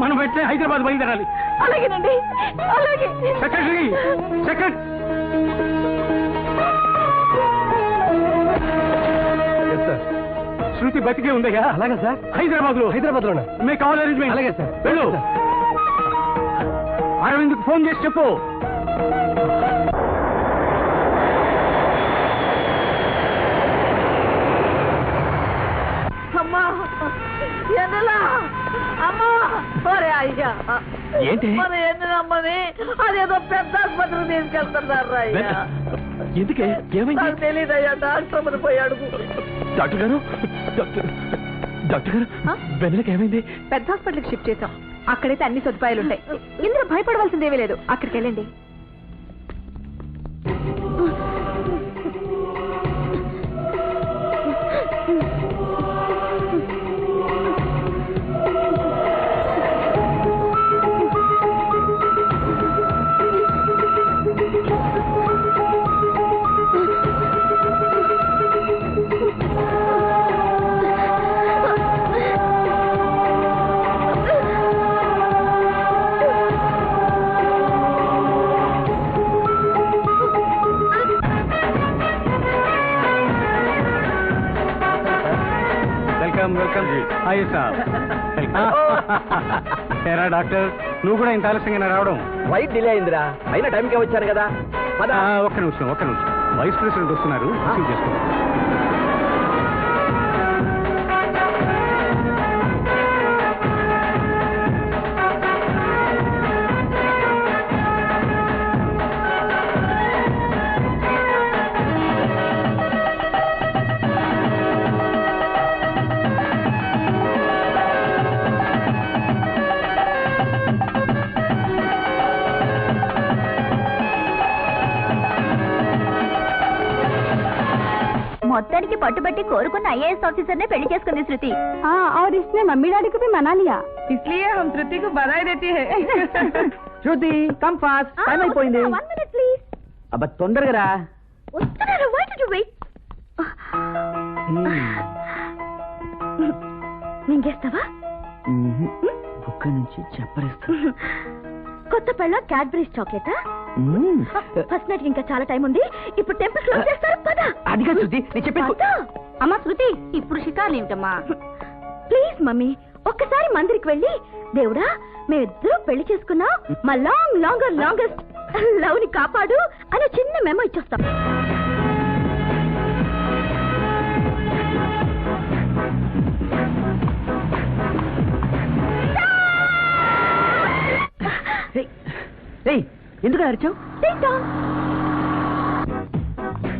మనం వెంటనే హైదరాబాద్ బయలుదేరాలి. అలాగేనండి, అలాగే. సెక్రటరీ, శృతి బతికే ఉందయ్యా. అలాగే సార్. హైదరాబాద్ లో మీకు కావాలి అరేంజ్మెంట్. అలాగే సార్. వెళ్ళు. అరవింద్కు ఫోన్ చేసి చెప్పు. అమ్మా ఎన్నెలా అమ్మా ఒరే అయ్యా ఏంటి? మరి ఎన్నెలమ్మని అదేదో పెద్ద ఆసుపత్రికి తీసుకెళ్తున్నారు అయ్యా. ఎందుకే? ఏమైంది? నాకు తెలియదయ్యా, డాక్టర్ అమ్మని పోయి అడుగు. డాక్టర్ గారు, డాక్టర్ గారు, వెన్నెలకి ఏమైంది? పెద్ద హాస్పిటల్కి షిఫ్ట్ చేశాం. అక్కడైతే అన్ని సదుపాయాలు ఉంటాయి. ఇందులో భయపడవలసిందేమీ లేదు. అక్కడికి వెళ్ళండి. Hi sir. ఏరా డాక్టర్, నువ్వు కూడా ఇంత ఆలస్యంగా రావడం? ఫ్లైట్ డిలే అయిందిరా, అయినా టైంకే వచ్చాను కదా. ఒక్క నిమిషం. వైస్ ప్రెసిడెంట్ వస్తున్నారు, రిసీవ్ చేసుకో. మొత్తానికి పట్టుబట్టి కోరుకున్న ఐఏఎస్ ఆఫీసర్ నే పెళ్లి చేసుకుంది శృతి. और इसने मम्मी डैडी को भी मना लिया. इसलिए हम श्रुति को बधाई देती है. శృతి కమ్ ఫాస్ట్, టైం అయిపోయింది. 1 minute ప్లీజ్. అబ్బా తొందరగా రా. వస్తున్నారా? why did you wait? మింగేస్తావా? బుక్క నుంచి చెప్పరిస్తా. కొత్త పళ్ళ క్యాడ్బరీస్ చాక్లెటా? ఫస్ట్ నైట్ ఇంకా చాలా టైం ఉంది. ఇప్పుడు టెంపుల్ క్లోజ్ చేస్తారు. పద. అదిగా శృతి, నేను చెప్పేది. అమ్మా శృతి, ఇప్పుడు షికార్లు ఏమిటమ్మా? ప్లీజ్ మమ్మీ, ఒక్కసారి మందిరికి వెళ్ళి దేవుడా మేమిద్దరం పెళ్లి చేసుకున్నాం, మా లాంగెస్ట్ లవ్ ని కాపాడు అని చిన్న మెమో ఇచ్చొస్తాం. ఎందుకు అరిచావు?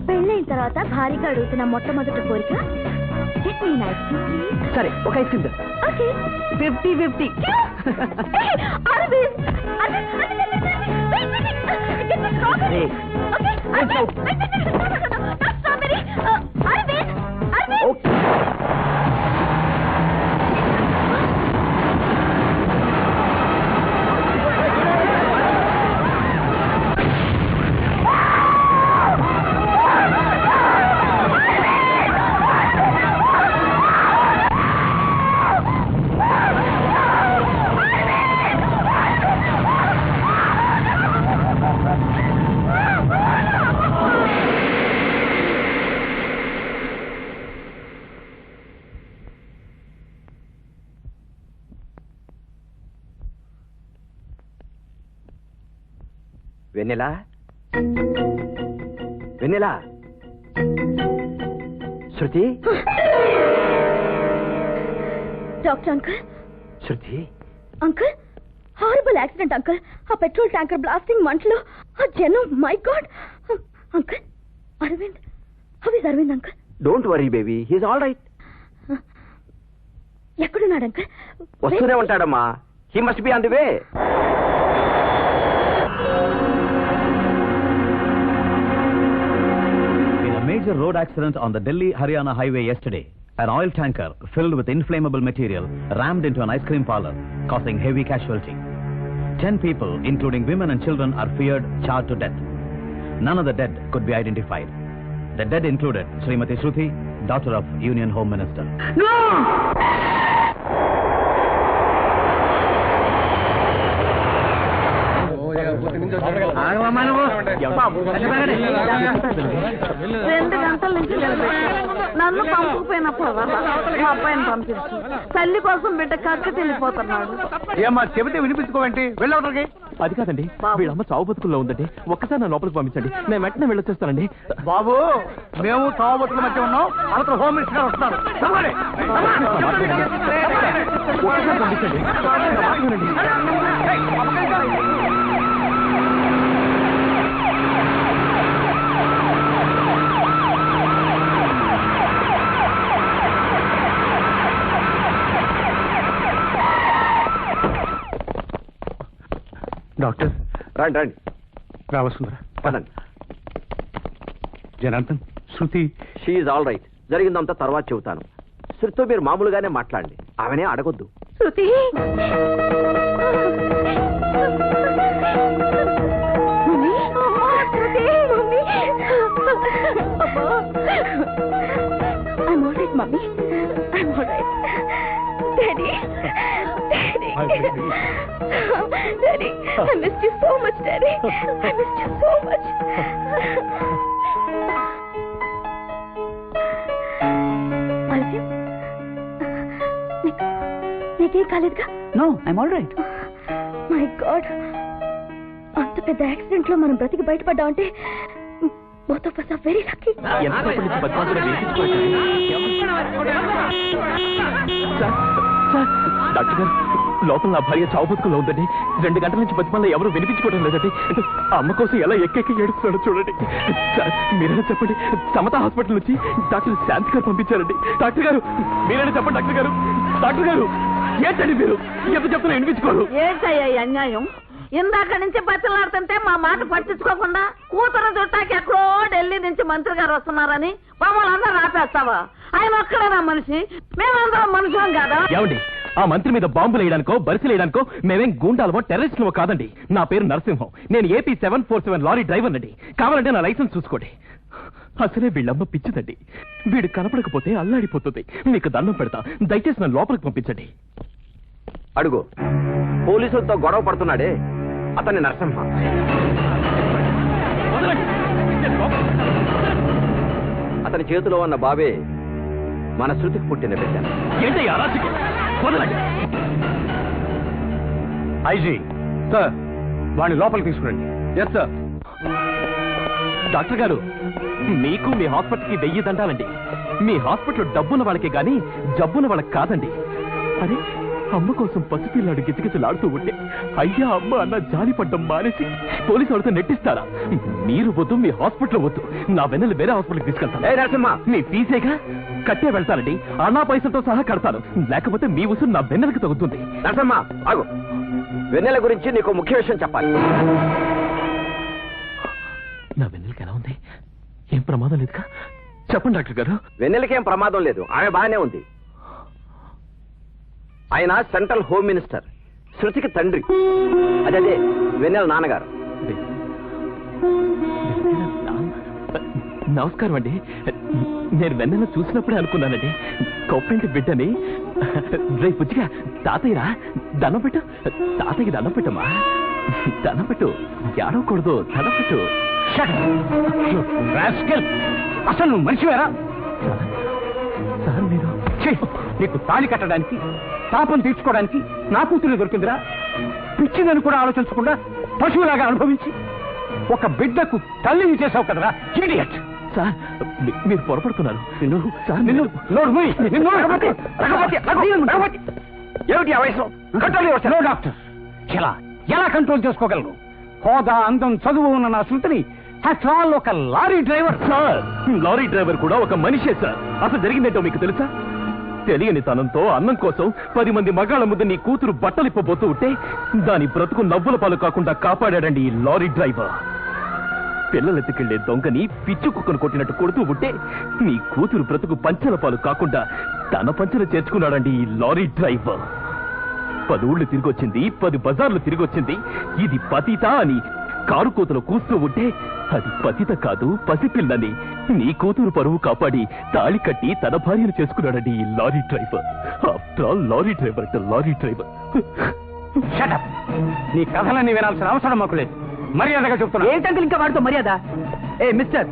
పెళ్ళైన తర్వాత భారీగా అడుగుతున్న మొట్టమొదటి కోరిక సరే, ఒక ఐస్ క్రీమ్. ఓకే. 50-50. వెన్నెలా, Shruti. Doctor uncle. Shruti uncle, horrible accident uncle. ఆ పెట్రోల్ ట్యాంకర్ బ్లాస్టింగ్ మంటలో ఆ జనం, my god. Uncle, Aravind, how is Aravind uncle? Don't worry baby, he's all right. ఎక్కడున్నాడు అంకుల్? వస్తూనే ఉంటాడమ్మా. He must be on the way. Major road accident on the Delhi-Haryana highway yesterday. An oil tanker filled with inflammable material rammed into an ice cream parlor, causing heavy casualty. 10 people, including women and children, are feared charged to death. None of the dead could be identified. The dead included Srimati Shruti, daughter of Union Home Minister. No! గంటల నుంచి నన్ను పంపుకుపోయినప్పుడు మా అబ్బాయిని పంపించు. తల్లి కోసం బిడ్డ కక్క వెళ్ళిపోతున్నాడు. ఏమ్మా చెబితే వినిపించుకోవేంటి? వెళ్ళవడానికి. అది కాదండి, వీళ్ళమ్మ చావు బతుకుల్లో ఉందండి. ఒక్కసారి నా లోపలికి పంపించండి, నేను వెంటనే వెళ్ళొచ్చేస్తానండి. బాబు మేము చావు బతుకుల మధ్య ఉన్నాం, అతను హోమ్ మినిస్టర్ గారు వస్తున్నారు. ఒక్కసారి పంపించండి. డాక్టర్ రండి రండి రావసుందరా. పదండి. జనార్దన్, శృతి షీఈ్ ఆల్ రైట్. జరిగిందంతా తర్వాత చెబుతాను. శృతితో మీరు మామూలుగానే మాట్లాడండి, ఆమెనే అడగొద్దు. శృతి I'm all right, Mommy. I'm all right. Daddy. Daddy, I missed you so much, Daddy. I missed you so much. Alvin, నీకేం కాలేదుగా? No, I'm all right. My god, అంత పెద్ద యాక్సిడెంట్ లో మనం బ్రతికి బయటపడ్డామంటే both of us are very lucky. ఎంతసేపటి నుంచి బతిమాలుతున్నా వినిపించుకోవట్లేదు. Doctor గారు, లోపల నా భార్య చావు బతుకుల్లో ఉందండి. 2 గంటల నుంచి బతిమాల ఎవరు వినిపించుకోవడం లేదండి. అమ్మ కోసం ఎలా ఎక్కెక్కి ఏడుస్తున్నాడో చూడండి. సార్ మీరైనా చెప్పండి. సమత హాస్పిటల్ నుంచి డాక్టర్ శాంతి గారు పంపించారండి. డాక్టర్ గారు మీరైనా చెప్పండి. డాక్టర్ గారు, డాక్టర్ గారు ఏంటండి మీరు ఎంత చెప్తున్నా వినిపించుకోరు? ఏంటయ్యా ఈ అన్యాయం? ఇందాక నుంచి బతిలాడుతుంటే మా మాట పట్టించుకోకుండా కూతురు చుట్టాకి ఎక్కడో ఢిల్లీ నుంచి మంత్రి గారు వస్తున్నారని మమ్మల్ని అందరూ ఆపేస్తావా? ఆయన ఒక్కడేనా మనిషి? మేమందరం మనుషులం కాదా? ఏమండి, ఆ మంత్రి మీద బాంబులు వేయడానికో బరిసెలు వేయడానికో మేమేం గూండాలమో టెర్రరిస్టులమో కాదండి. నా పేరు నరసింహం, నేను AP 747 లారీ డ్రైవర్ అండి. కావాలంటే నా లైసెన్స్ చూసుకోండి. అసలే వీళ్ళమ్మ పిచ్చిదండి. వీడు కనపడకపోతే అల్లాడిపోతుంది. మీకు దండం పెడతా, దయచేసి నన్ను లోపలికి పంపించండి. అడుగు. పోలీసులతో గొడవ పడుతున్నాడే అతన్ని నరసింహ. అతని చేతిలో ఉన్న బాబే మన శృతికి పుట్టిన బిడ్డ. ఏంటి అరాచకం? వదలండి. ఐజీ సార్, వాడిని లోపలికి తీసుకురండి. Yes sir. డాక్టర్ గారు, మీకు మీ హాస్పిటల్కి 1000 దండాలండి. మీ హాస్పిటల్ డబ్బున్న వాళ్ళకి గాని జబ్బున్న వాళ్ళకి కాదండి. అరే, అమ్మ కోసం పసిపిల్లాడు గిజగిజలాడుతూ ఉంటే అయ్యా అమ్మ అన్న జాలి పడ్డం మానేసి పోలీసు వాళ్ళతో నెట్టిస్తారా? మీరు వద్దు, మీ హాస్పిటల్ వద్దు, నా వెన్నెల వేరే హాస్పిటల్కి తీసుకెళ్తాను. నరసింహ, మీ ఫీజేగా కట్టే వెళ్తానండి. అన్నా పైసలతో సహా కడతాను. లేకపోతే మీ ఉసురు నా వెన్నెలకు తగ్గుతుంది. నరసింహ ఆగు. వెన్నెల గురించి నీకు ముఖ్య విషయం చెప్పాలి. నా వెన్నెలకి ఎలా ఉంది? ఏం ప్రమాదం లేదుగా? చెప్పండి డాక్టర్ గారు. వెన్నెలకేం ప్రమాదం లేదు, ఆమె బాగానే ఉంది. ఆయన సెంట్రల్ హోమ్ మినిస్టర్, శృతికి తండ్రి. అదే వెన్నెల నాన్నగారు. నమస్కారం అండి. నేను వెన్నెల చూసినప్పుడే అనుకున్నానండి కొప్పింటి బిడ్డని. రేపు పుచ్చిగా తాతయ్యరా దండం పెట్టు. తాతయ్యకి దండం పెట్టమ్మా. దండం పెట్టు, ఏడవకూడదు, దండం పెట్టు. అసలు నువ్వు మనిషివేరా? సార్ మీరు నీకు తాళి కట్టడానికి, పాపం తీర్చుకోవడానికి నా కూతురు దొరికిందిరా? పిచ్చిందని కూడా ఆలోచించకుండా పశువులాగా అనుభవించి ఒక బిడ్డకు తల్లిని చేసావు కదరా ఇడియట్. సార్ మీరు పొరపడుతున్నారు. సార్ ఏమిటి ఆ వయసు? నో డాక్టర్, ఎలా కంట్రోల్ చేసుకోగలరు? హోదా, అందం, చదువు ఉన్న నా శృతిని ఒక lorry driver. Sir lorry driver కూడా ఒక మనిషే సార్. అసలు జరిగిందేంటో మీకు తెలుసా? తెలియని తనంతో అన్నం కోసం 10 మంది మగాళ్ళ ముందు నీ కూతురు బట్టలిప్పబోతూ ఉంటే దాని బ్రతుకు నవ్వుల పాలు కాకుండా కాపాడాడండి ఈ లారీ డ్రైవర్. పిల్లలెత్తుకెళ్లే దొంగని పిచ్చు కుక్కను కొట్టినట్టు కొడుతూ ఉంటే నీ కూతురు బ్రతుకు పంచల పాలు కాకుండా తన పంచలు చేర్చుకున్నాడండి ఈ లారీ డ్రైవర్. 10 ఊళ్ళు తిరిగొచ్చింది, 10 బజార్లు తిరిగొచ్చింది. ఇది పతిత అని కారు కూతురు కూస్తూ ఉంటే అది పతిత కాదు, పసిపిల్లని నీ కూతురు పరువు కాపాడి తాళి కట్టి తన భార్యను చేసుకున్నాడండి ఈ lorry driver. After all lorry driver అంటే లారీ డ్రైవర్. నీ కథలన్నీ వినాల్సిన అవసరం మాకు లేదు. మర్యాదగా చెప్తున్నా. ఏంటంటే ఇంకా వాడితో మర్యాద? ఏ మిస్టర్,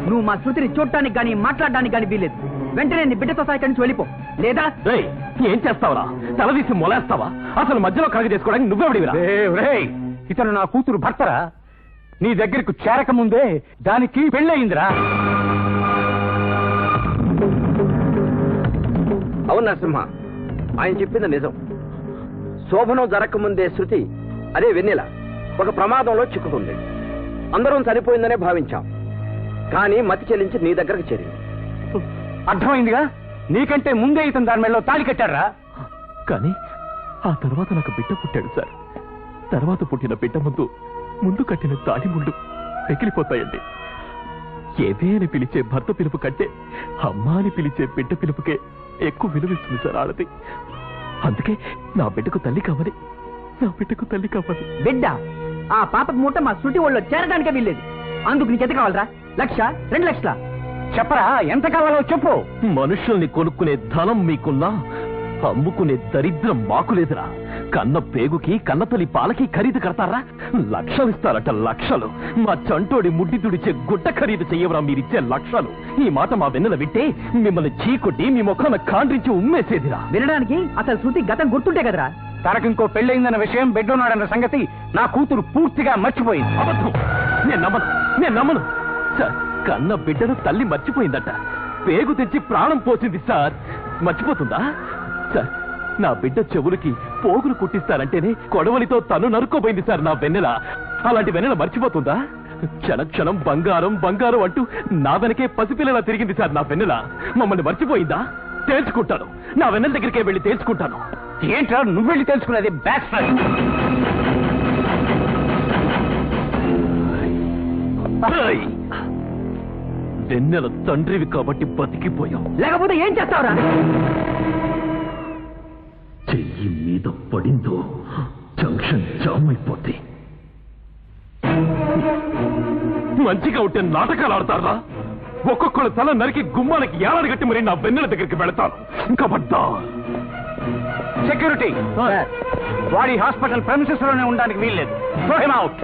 నువ్వు మా శృతిని చూడటానికి గానీ మాట్లాడడానికి గానీ వీల్లేదు. వెంటనే నీ బిడ్డతో సహా ఇక్కడి నుంచి వెళ్ళిపో, లేదా ఏం చేస్తావురా? తలదీసి మొలేస్తావా? అసలు మధ్యలో కలగ చేసుకోవడానికి నువ్వెవడివిరా? ఇతను నా కూతురు భర్తరా? నీ దగ్గరకు చేరక ముందే దానికి పెళ్ళయిందిరా. అవును నరసింహ, ఆయన చెప్పింది నిజం. శోభనం జరగకముందే శృతి, అదే వెన్నెల, ఒక ప్రమాదంలో చిక్కుకుంది. అందరం చనిపోయిందనే భావించాం. కానీ మతి చెల్లించి నీ దగ్గరకు చేరింది. అర్థమైందిగా? నీకంటే ముందే ఇతను దాని మెడలో తాళి కట్టారా? కానీ ఆ తర్వాత నాకు బిడ్డ పుట్టాడు సార్. తర్వాత పుట్టిన బిడ్డ ముందు కట్టిన తాళి ముందు పెకిలిపోతాయండి. ఏదే అని పిలిచే భర్త పిలుపు కంటే అమ్మా అని పిలిచే బిడ్డ పిలుపుకే ఎక్కువ విలువిస్తుంది సార్ ఆడది. అందుకే నా బిడ్డకు తల్లి కావాలి. బిడ్డ ఆ పాపకు మూట మా శృతి ఒళ్ళో చేరడానికే వీల్లేదు. అందుకు నీకు ఎంత కావాలరా? 1,00,000, 2 లక్షల? చెప్పరా, ఎంత కావాలో చెప్పు. మనుషుల్ని కొనుక్కునే ధనం మీకున్నా అమ్ముకునే దరిద్రం మాకు లేదురా. కన్న పేగుకి కన్నతల్లి పాలకి ఖరీదు కడతారా? లక్షలు ఇస్తారట, లక్షలు. మా చంటోడి ముడ్డి తుడిచే గుడ్డ ఖరీదు చెయ్యవరా మీరిచ్చే లక్షలు? ఈ మాట మా వెన్నెల వింటే మిమ్మల్ని చీకొట్టి మీ ముఖాన కాండ్రించి ఉమ్మేసేదిరా. వినడానికి అసలు శృతి గతం గుర్తుంటే కదరా. తనకు ఇంకో పెళ్ళయిందన్న విషయం, బిడ్డున్నాడన్న సంగతి నా కూతురు పూర్తిగా మర్చిపోయింది. అబద్ధం. నేను నమ్మను సార్. కన్న బిడ్డను తల్లి మర్చిపోయిందట. పేగు తెచ్చి ప్రాణం పోసింది సార్. మర్చిపోతుందా సార్? నా బిడ్డ చెవులకి పోగులు కుట్టిస్తారంటేనే కొడవలితో తను నరుక్కోపోయింది సార్ నా వెన్నెల. అలాంటి వెన్నెల మర్చిపోతుందా? క్షణం బంగారం బంగారం అంటూ నా వెనకే పసిపిల్లలా తిరిగింది సార్ నా వెన్నెల. మమ్మల్ని మర్చిపోయిందా? తేల్చుకుంటాను. నా వెన్నెల దగ్గరికే వెళ్ళి తేల్చుకుంటాను. ఏంట్రా నువ్వు వెళ్ళి తెలుసుకునేది? Back friend. వెన్నెల తండ్రివి కాబట్టి బతికిపోయావు. లేకపోతే ఏం చేస్తావురా? చెయ్యి మీద పడిందో జంక్షన్ జామ్ అయిపోతే. మంచిగా ఉంటే నాటకాలు ఆడతారా? ఒక్కొక్కడు తల నరికి గుమ్మాలకి ఏడాది గట్టి మరి నా వెన్నెల దగ్గరికి వెళతాను. ఇంకా సెక్యూరిటీ, వాడి హాస్పిటల్ ప్రెమిసెస్ లోనే ఉండడానికి వీల్లేదు. Throw him out.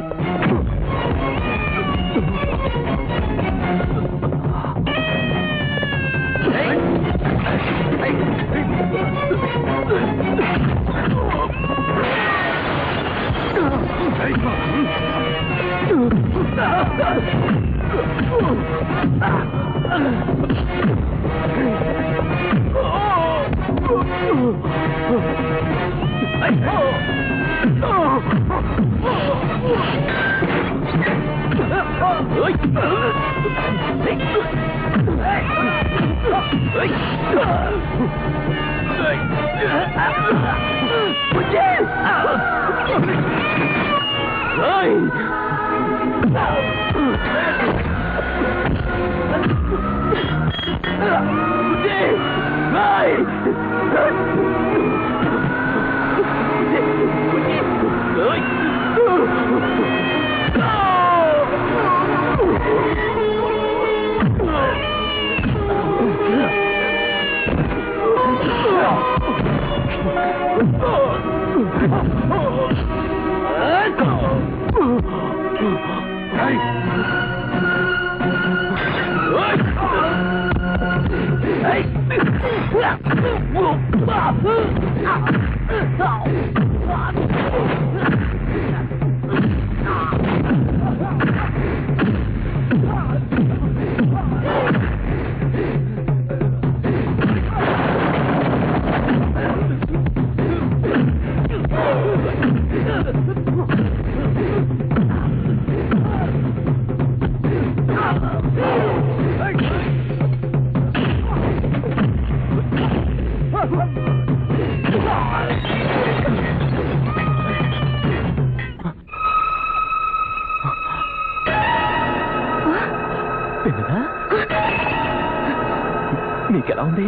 నీకెలా ఉంది?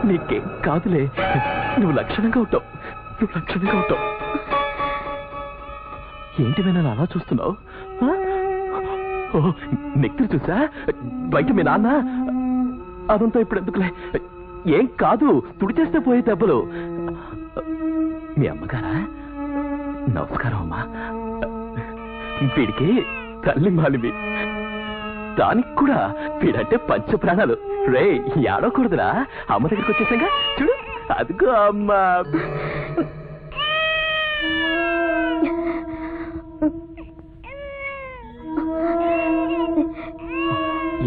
నీకేం కాదులే. నువ్వు లక్షణంగా ఉంటావు. ఏంటి వినాలి అలా చూస్తున్నావు? నెక్కి చూసా? బయట మీ నాన్న అదంతా ఇప్పుడు ఎందుకులే. ఏం కాదు, తుడిచేస్తే పోయే దెబ్బలు. మీ అమ్మగారా? నమస్కారం అమ్మా. వీడికి తల్లి మాలివి, దానికి కూడా వీడంటే పంచ ప్రాణాలు. రే ఏడవకూడదురా, అమ్మ దగ్గరికి వచ్చేసాగా చూడు, అదిగో అమ్మ.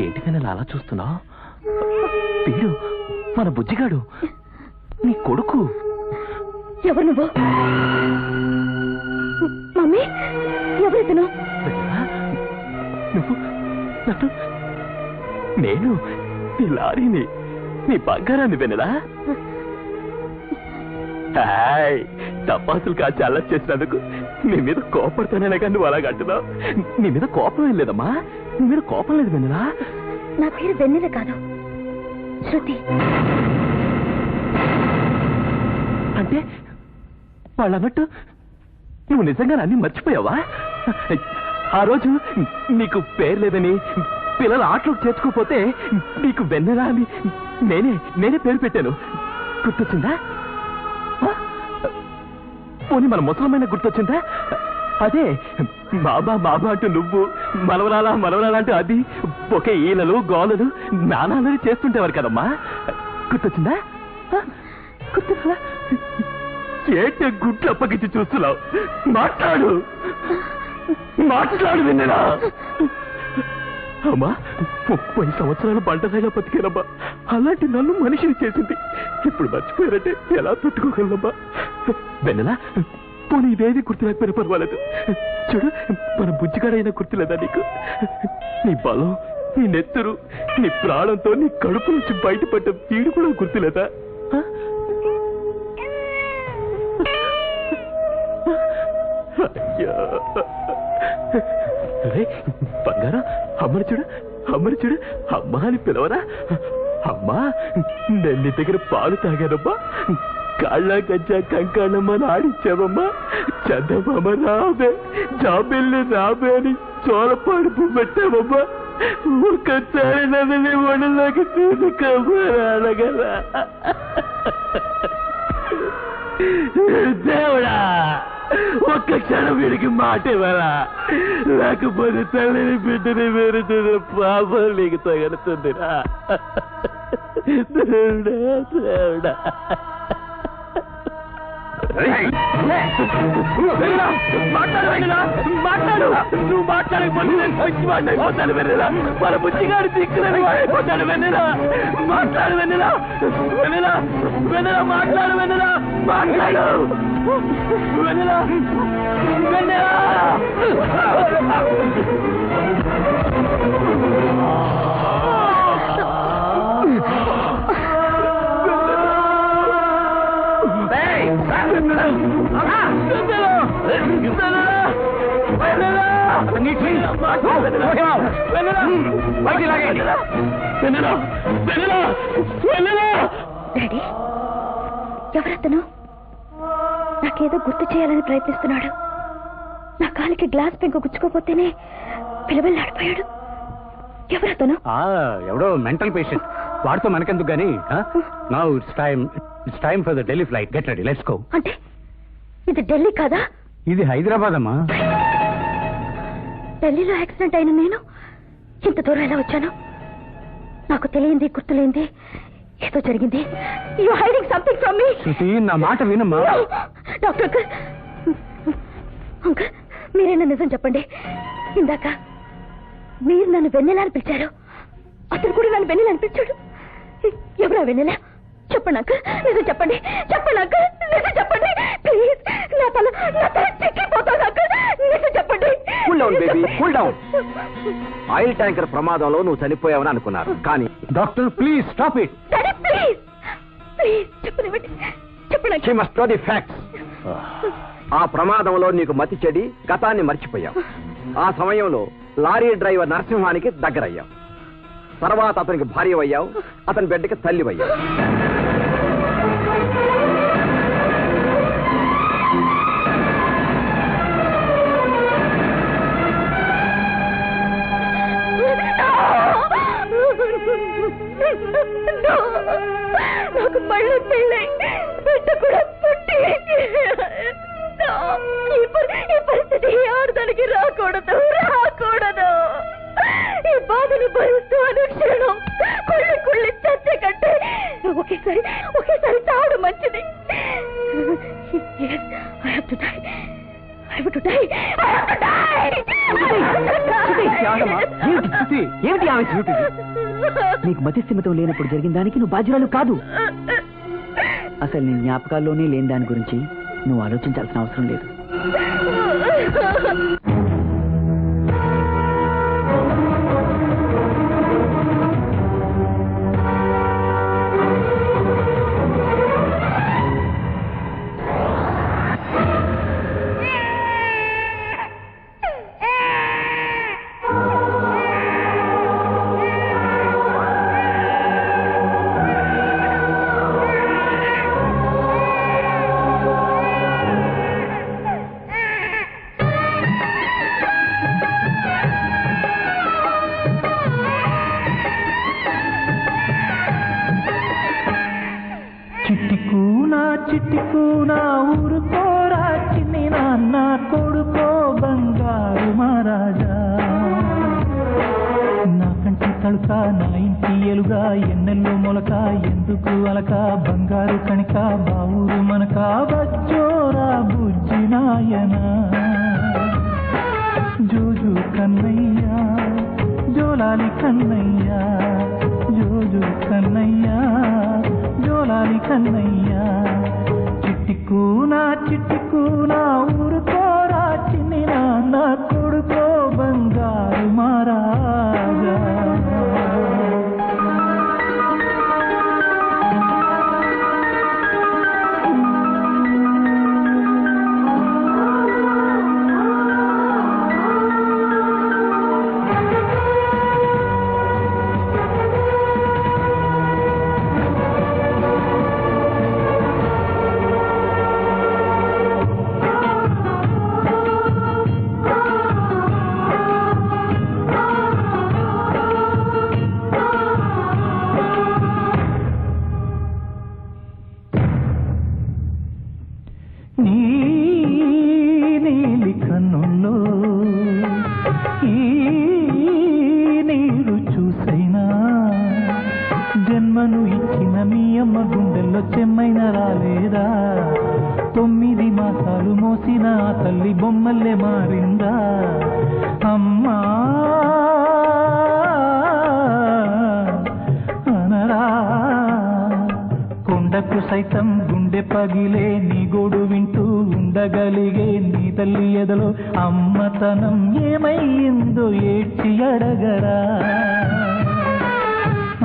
ఏంటికైనా అలా చూస్తున్నావు? వీడు మన బుజ్జిగాడు, నీ కొడుకు. ఎవరు నువ్వు? మమ్మీ, ఎవరితను? నువ్వు నన్ను, నేను నీ లారీని, నీ బంగారాన్ని వెన్నెలా. తపాసులు కాచి అల్లరి చేసినందుకు నీ మీద కోపడతానే కానీ నువ్వు అలాగ అంటున్నావు. నీ మీద కోపం ఏం లేదమ్మా, నీ మీద కోపం లేదు వెన్నెలా. నా పేరు వెన్నెల కాదు, శృతి. అంటే వాళ్ళు అన్నట్టు నువ్వు నిజంగా అన్ని మర్చిపోయావా? ఆ రోజు నీకు పేరు లేదని పిల్లల ఆటలోకి చేర్చుకోపోతే నీకు వెన్నెలా అని నేనే పేరు పెట్టాను. గుర్తొచ్చిందా? పోనీ మన ముసలమైన గుర్తొచ్చిందా? అదే బాబా బాబా అంటూ నువ్వు, మనవరాలా మనవరాలా అంటూ అది, ఒకే ఈలలు గోలలు నానాలని చేస్తుంటేవారు కదమ్మా. గుర్తొచ్చిందా? గుర్తొచ్చిందా? ఏంటి గుడ్లు అప్పగించి చూస్తున్నావు? మాట్లాడు, మాట్లాడు విన్నరా. అమ్మా 30 సంవత్సరాలు బండరాయిలా బతికేనమ్మా, అలాంటి నన్ను మనిషిని చేసింది. ఇప్పుడు మర్చిపోయారంటే ఎలా పెట్టుకోగలమ్మా? వెన్నెలా, పోనీ ఇదేది గుర్తులేకపోయినా పర్వాలేదు. చూడు, మన బుజ్జిగాడైనా గుర్తులేదా నీకు? నీ బలం, నీ నెత్తురు, నీ ప్రాణంతో నీ కడుపు నుంచి బయటపడ్డ వీడు కూడా గుర్తులేదా? అయ్యా బంగారం, అమ్మని చూడు, అమ్మని చూడు, అమ్మా అని పిలవరా? అమ్మా, నేను నీ దగ్గర పాలు తాగానమ్మా, కాళ్ళ గజ్జా కంకాణమ్మ ఆడించావమ్మా, చందమామ రాబే, జాబిల్లి రాబే అని చోళపాడుపు పెట్టావమ్మా. ఒక్కసారి నన్ను ఒడిలోకి తీసుకురాగలరా దేవుడా? ఒక్క క్షణం వీడికి మాట ఇవ్వరా, లేకపోతే తల్లిని బిడ్డని వేరుతున్న పాపం నీకు తగలుతుందిరా. దేవుడా దేవుడా. మాట్లాడు, నువ్వు మాట్లాడకపోతే నేను సచ్చివాడిని అయిపోతాను వెన్నెలా. మన బుద్ధిగాడు దిక్కులని అయిపోతాడు వెన్నెలా. మాట్లాడు వెన్నెలా, వెన్నెలా, వెన్నెలా మాట్లాడు వెన్నెలా, మాట్లాడు వెన్నెలా, వెన్నెలా. డాడీ, ఎవరతను? నాకేదో గుర్తు చేయాలని ప్రయత్నిస్తున్నాడు. నా కాలికి గ్లాస్ పెంకు గుచ్చుకోపోతేనే పిలవల్లాడిపోయాడు. ఎవరతను? ఎవడో మెంటల్ పేషెంట్, వాడితో మనకెందుకు గానీ. Now it's time for the Delhi flight. Get ready, let's go. అంటే ఇది ఢిల్లీ కాదా? ఇది హైదరాబాద్ అమ్మా. ఢిల్లీలో యాక్సిడెంట్ అయిన నేను ఇంత దూరం ఎలా వచ్చాను? నాకు తెలియంది, గుర్తులేంది ఏదో జరిగింది. You hiding something from me. Shruti, నా మాట వినమ్మా. డాక్టర్ అంకుల్, మీరేనా నిజం చెప్పండి. ఇందాక మీరు నన్ను వెన్నెల అని పిలిచారు, అతను కూడా నన్ను వెన్నెల అని పిలిచాడు. ఎవరా వెన్నెల? చెప్పండి అంకుల్, నిజం చెప్పండి, చెప్పండి అంకుల్, నిజం చెప్పండి ప్లీజ్. నా తల చిక్కిపోతాను అంకుల్, నిజం చెప్పండి. Cool down baby, cool down. Oil tanker ప్రమాదంలో నువ్వు చనిపోయావని అనుకున్నారు, కానీ doctor please stop it. Daddy please, please చెప్పండి, చెప్పండి. She must know the facts. ఆ ప్రమాదంలో నీకు మతి చెడి గతాన్ని మర్చిపోయావు. ఆ సమయంలో లారీ డ్రైవర్ నరసింహానికి దగ్గరయ్యావు. తర్వాత అతనికి భార్య అయ్యావు, అతని బిడ్డకి తల్లి అయ్యావు. నాకు మళ్ళీ పెళ్ళై బిడ్డ కూడా పుట్టి ఈ పరిస్థితి ఆడదానికి రాకూడదు. Yes, I have to die. I have to die. I have to die. ఏమిటి ఆవేశం? నీకు మతిస్థిమితం లేనప్పుడు జరిగిన దానికి నువ్వు బాధ్యురాలు కాదు. అసలు నీ జ్ఞాపకాల్లోనే లేని దాని గురించి నువ్వు ఆలోచించాల్సిన అవసరం లేదు. చిట్టుకూనా ఊరుకోరా చిన్ని నాన్న కొడుకో బంగారు మహారాజా. నా కంటి తడుక నా ఇంటి ఎలుగా ఎన్నెల్లో మొలక ఎందుకు అలక బంగారు కణిక బావురు మనక బజ్జోరా బుజ్జి నాయన. జోజు కన్నయ్యా జోలాలి కన్నయ్యా జోజు కన్నయ్యా జోలాలి కన్నయ్యా. చిట్టుకూనా ఊరుకోరా చిన్ని నాన్న కొడుకో బంగారు మహారాజా. నీలి కన్నుల్లో ఈ నీరు చూసైనా జన్మను ఇచ్చిన మీ అమ్మ గుండెల్లో చెమ్మైన రాలేదా. 9 మాసాలు మోసిన తల్లి బొమ్మల్లే మారిందా అమ్మా అనరా. కొండకు సైతం గుండె పగిలే నీ గోడు వింటూ ఉండగలిగే నీ తల్లి ఎదలో అమ్మతనం ఏమయ్యిందో ఏడ్చి అడగరా.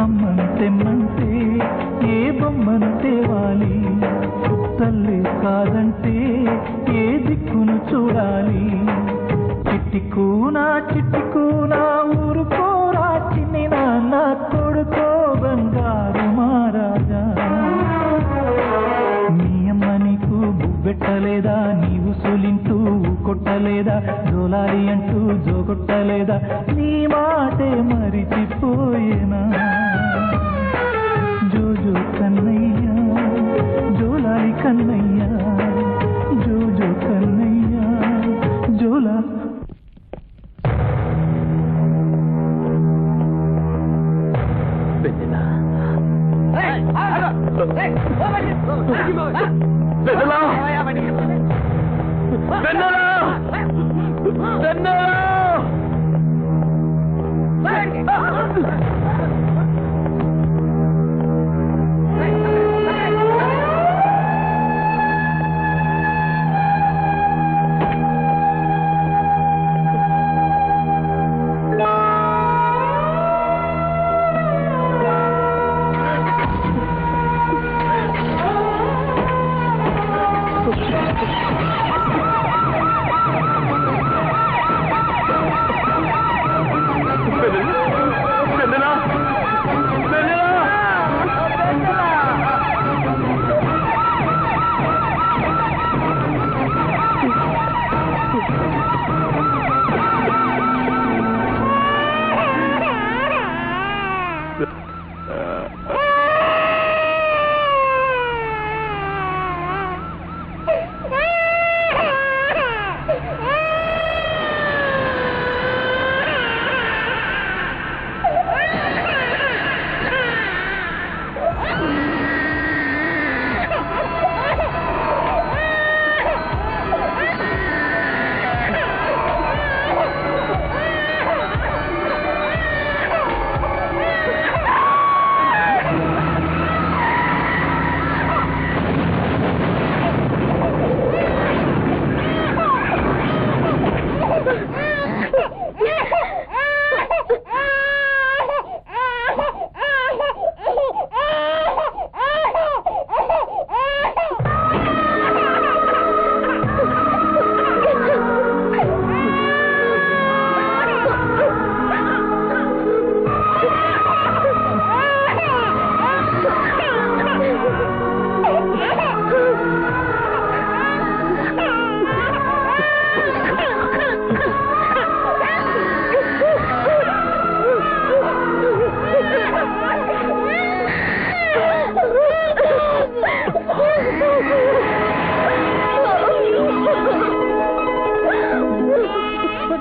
అమ్మను తెమ్మంటే ఏ బొమ్మను తేవాలి, తల్లి కాదంటే ఏ దిక్కును చూడాలి. చిట్టుకూనా ఊరుకోరా చిన్ని నాన్న కొడుకో బంగారు మహారాజా. నీ అమ్మ నీకు బువ్వెట్టలేదా, నీవు సులింటూ కొట్టలేదా, జోలాలి అంటూ జోగొట్టలేదా, నీ మాటే మరిచిపోయేనా. జోజో కన్నయ్యా జోలాలి కన్నయ్యా జోజో కన్నయ్యా జోలా.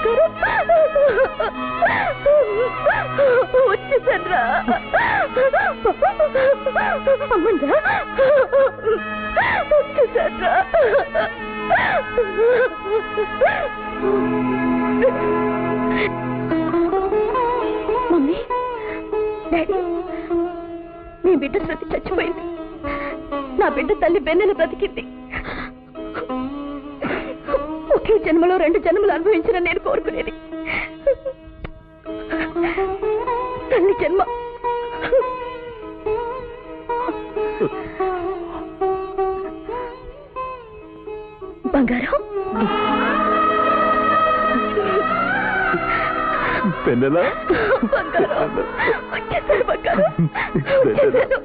బంగారం వచ్చేసరా అమ్మందా వచ్చేసరా మమ్మీ డాడీ మీ బిడ్డ శృతి చచ్చిపోయింది నా బిడ్డ తల్లి బెన్నెల బ్రతికింది ఒకే జన్మలో 2 జన్మలు అనుభవించిన నేను కోరుకునేది తల్లి జన్మ బంగారం పెన్నెలా బంగారం వచ్చేసారు బంగారం వచ్చేసారు